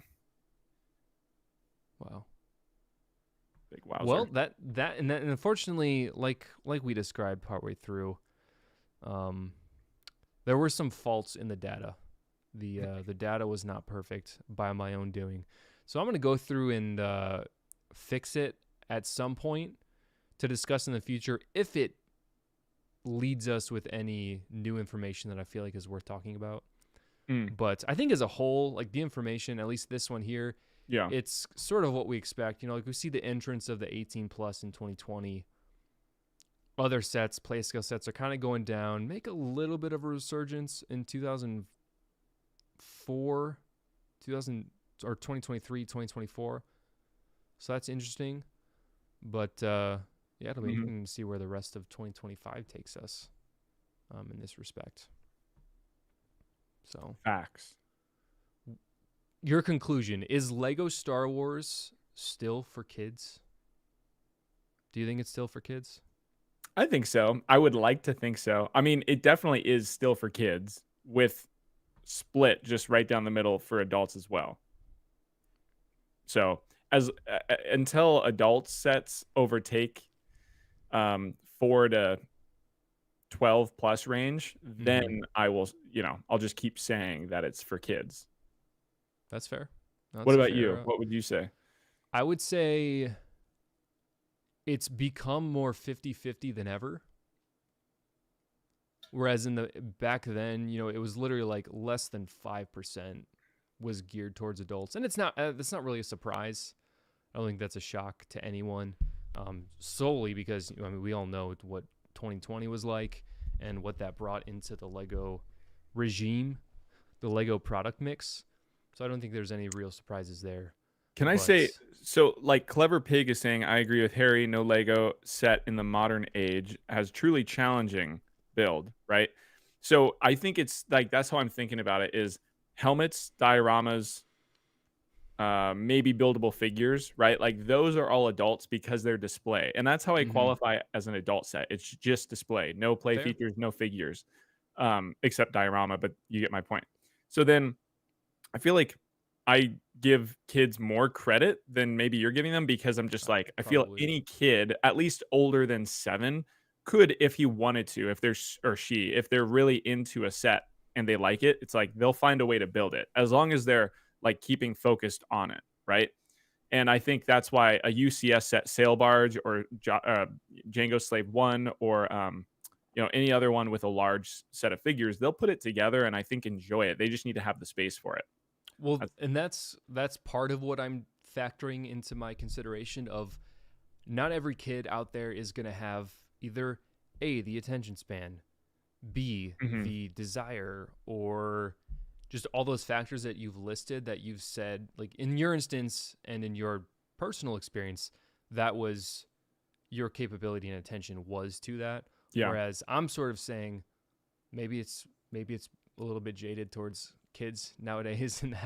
Wow. Big wowzer. Well, that and unfortunately, like we described partway through, there were some faults in the data. The data was not perfect by my own doing. So I'm going to go through and fix it at some point to discuss in the future if it leads us with any new information that I feel like is worth talking about. But I think as a whole, like, the information, at least this one here, Yeah. it's sort of what we expect. You know, like we see the entrance of the 18 plus in 2020. Other sets, play scale sets, are kind of going down. Make a little bit of a resurgence in 2004, 2000 or 2023, 2024. So that's interesting. But yeah, it'll be interesting to see where the rest of 2025 takes us in this respect. So Facts. your conclusion, is Lego Star Wars still for kids? Do you think it's still for kids? I think so. I would like to think so. I mean, it definitely is still for kids with split just right down the middle for adults as well. So as until adult sets overtake 4 to 12 plus range, then I will, I'll just keep saying that it's for kids. That's fair. What about you? What would you say? I would say it's become more 50-50 than ever. Whereas back then, it was literally like less than 5% was geared towards adults. And it's not really a surprise. I don't think that's a shock to anyone, solely because we all know what 2020 was like and what that brought into the Lego regime, the Lego product mix. So I don't think there's any real surprises there. Can I say, so like Clever Pig is saying, I agree with Harry, no Lego set in the modern age has truly challenging build, right? So I think it's like, that's how I'm thinking about it is helmets, dioramas, maybe buildable figures, right? Like those are all adults because they're display. And that's how I qualify as an adult set. It's just display, no play features, no figures, except diorama, but you get my point. So then I feel like I give kids more credit than maybe you're giving them because I'm just like, I feel any kid, at least older than 7, could, if he wanted to, if they're really into a set and they like it, it's like they'll find a way to build it as long as they're like keeping focused on it, right? And I think that's why a UCS set, Sail Barge or Django Slave 1 or any other one with a large set of figures, they'll put it together and I think enjoy it. They just need to have the space for it. Well, and that's part of what I'm factoring into my consideration of not every kid out there is going to have either A, the attention span, B, the desire, or just all those factors that you've listed that you've said, like in your instance and in your personal experience, that was your capability and attention was to that. Yeah. Whereas I'm sort of saying maybe it's a little bit jaded towards kids nowadays in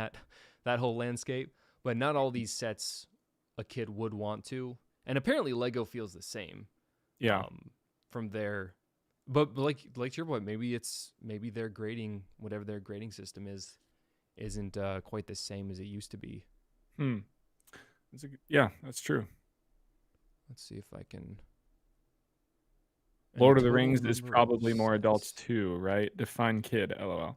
that whole landscape, but not all these sets a kid would want to, and apparently Lego feels the same. Yeah. From there, but like to your point, maybe their grading, whatever their grading system isn't quite the same as it used to be. Yeah, that's true. Let's see if I can. Lord of the Rings is probably more adults too, right? Define kid, LOL.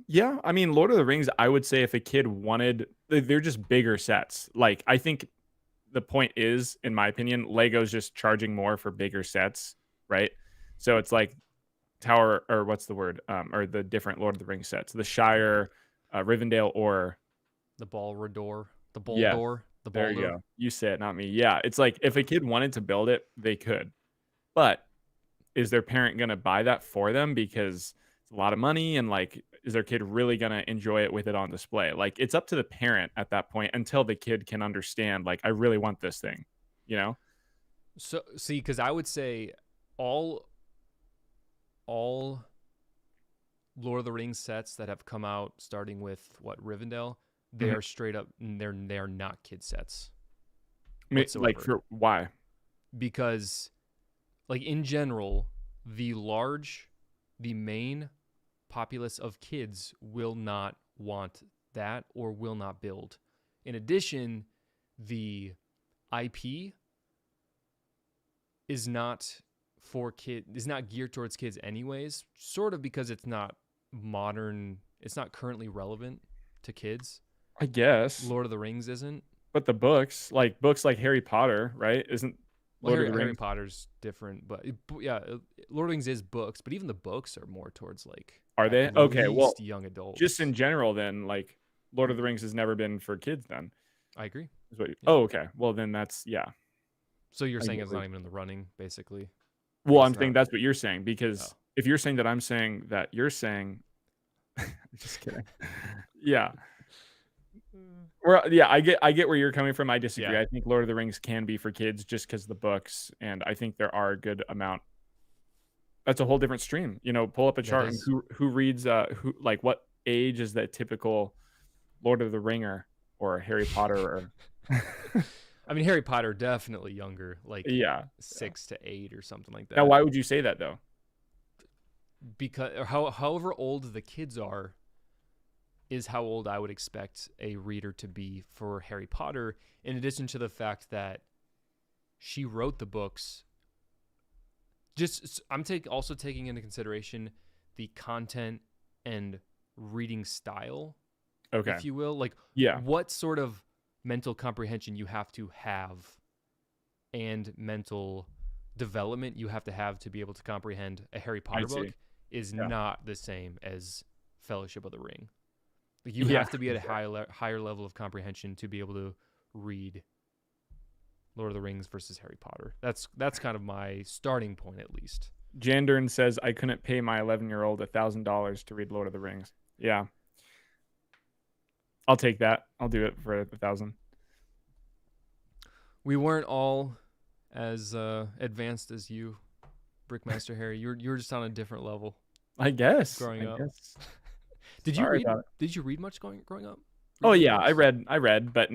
Yeah, I mean, Lord of the Rings, I would say if a kid wanted, they're just bigger sets. Like, I think the point is, in my opinion, Lego's just charging more for bigger sets, right? So it's like Tower, or what's the word? Or the different Lord of the Rings sets, the Shire, Rivendell, or the Balrador, the Boldor, the Baldur. There you go. You say it, not me. Yeah, it's like if a kid wanted to build it, they could. But is their parent going to buy that for them because it's a lot of money, and like, is their kid really going to enjoy it with it on display? Like, it's up to the parent at that point until the kid can understand, like, I really want this thing, So, see, because I would say all Lord of the Rings sets that have come out, starting with Rivendell, they are straight up, they're not kid sets. Whatsoever. Like, for why? Because, like, in general, the main populace of kids will not want that or will not build. In addition, the IP is not geared towards kids anyways, sort of because it's not modern, it's not currently relevant to kids. I guess Lord of the Rings isn't. But the books like Harry Potter, right? Isn't Harry Potter's different, but yeah, Lord of the Rings is books, but even the books are more towards like. Are they? Okay, well, young adults. Just in general, then, like, Lord of the Rings has never been for kids then. I agree. Is what Yeah. Oh, okay. Well, then that's, yeah. So you're I saying get it's where- not even in the running, basically? Well, Like, I'm it's saying not. that's what you're saying, because Oh. if you're saying that I'm saying that you're saying, just kidding. Yeah. Yeah, I get where you're coming from. I disagree. Yeah. I think Lord of the Rings can be for kids just because the books, and I think there are a good amount. That's a whole different stream. Pull up a That chart and is. who reads who, like, what age is that typical Lord of the Ringer or Harry Potter or I mean, Harry Potter definitely younger, like yeah. 6 to 8 or something like Now, that. why would you say that though? Because however old the kids are is how old I would expect a reader to be for Harry Potter, in addition to the fact that she wrote the books. I'm also taking into consideration the content and reading style, Okay. if you will. Like, Yeah. what sort of mental comprehension you have to have and mental development you have to be able to comprehend a Harry Potter book is not the same as Fellowship of the Ring. Like, you have to be at a higher level of comprehension to be able to read Lord of the Rings versus Harry Potter. That's kind of my starting point, at least. Jandern says I couldn't pay my 11-year-old $1,000 to read Lord of the Rings. Yeah. I'll take that. I'll do it for 1,000. We weren't all as advanced as you, Brickmaster Harry. You're just on a different level. I guess. Growing up. Did you read much growing up? Oh yeah, I read, but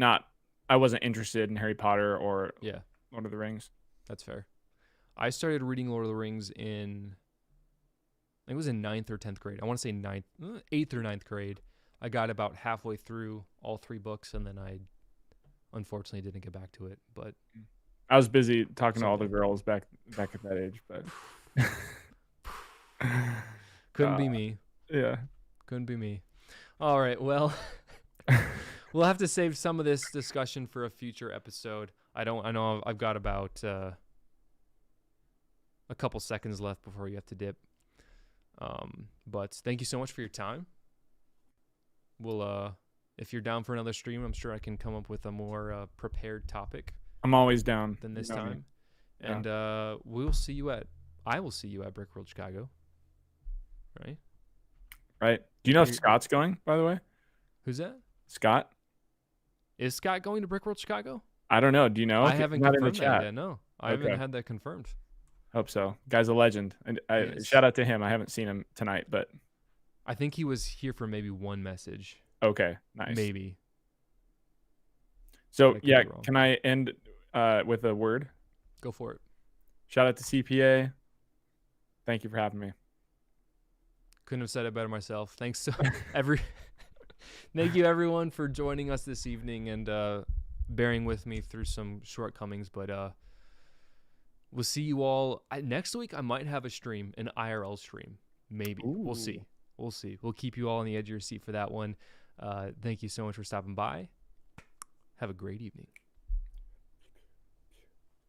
I wasn't interested in Harry Potter or Lord of the Rings. That's fair. I started reading Lord of the Rings I think it was in 9th or 10th grade. I want to say 8th or 9th grade. I got about halfway through all 3 books, and then I unfortunately didn't get back to it. But I was busy talking to all the girls back at that age, but couldn't be me. Yeah. Couldn't be me. All right, well, we'll have to save some of this discussion for a future episode. I know I've got about a couple seconds left before you have to dip. But thank you so much for your time. We'll if you're down for another stream, I'm sure I can come up with a more prepared topic. I'm always down than this time. And I will see you at Brickworld Chicago. Right? Do you know if Scott's going, by the way? Who's that? Scott? Is Scott going to Brickworld Chicago? I don't know. Do you know? I haven't confirmed that yet. No, I Okay. haven't had that confirmed. Hope so. Guy's a legend. And shout out to him. I haven't seen him tonight, but I think he was here for maybe one message. Okay, nice. Maybe. So yeah, can I end with a word? Go for it. Shout out to CPA. Thank you for having me. Couldn't have said it better myself. Thanks to Thank you everyone for joining us this evening and bearing with me through some shortcomings, but we'll see you all next week. I might have a stream, an IRL stream. Maybe. Ooh. We'll see. We'll keep you all on the edge of your seat for that one. Thank you so much for stopping by. Have a great evening.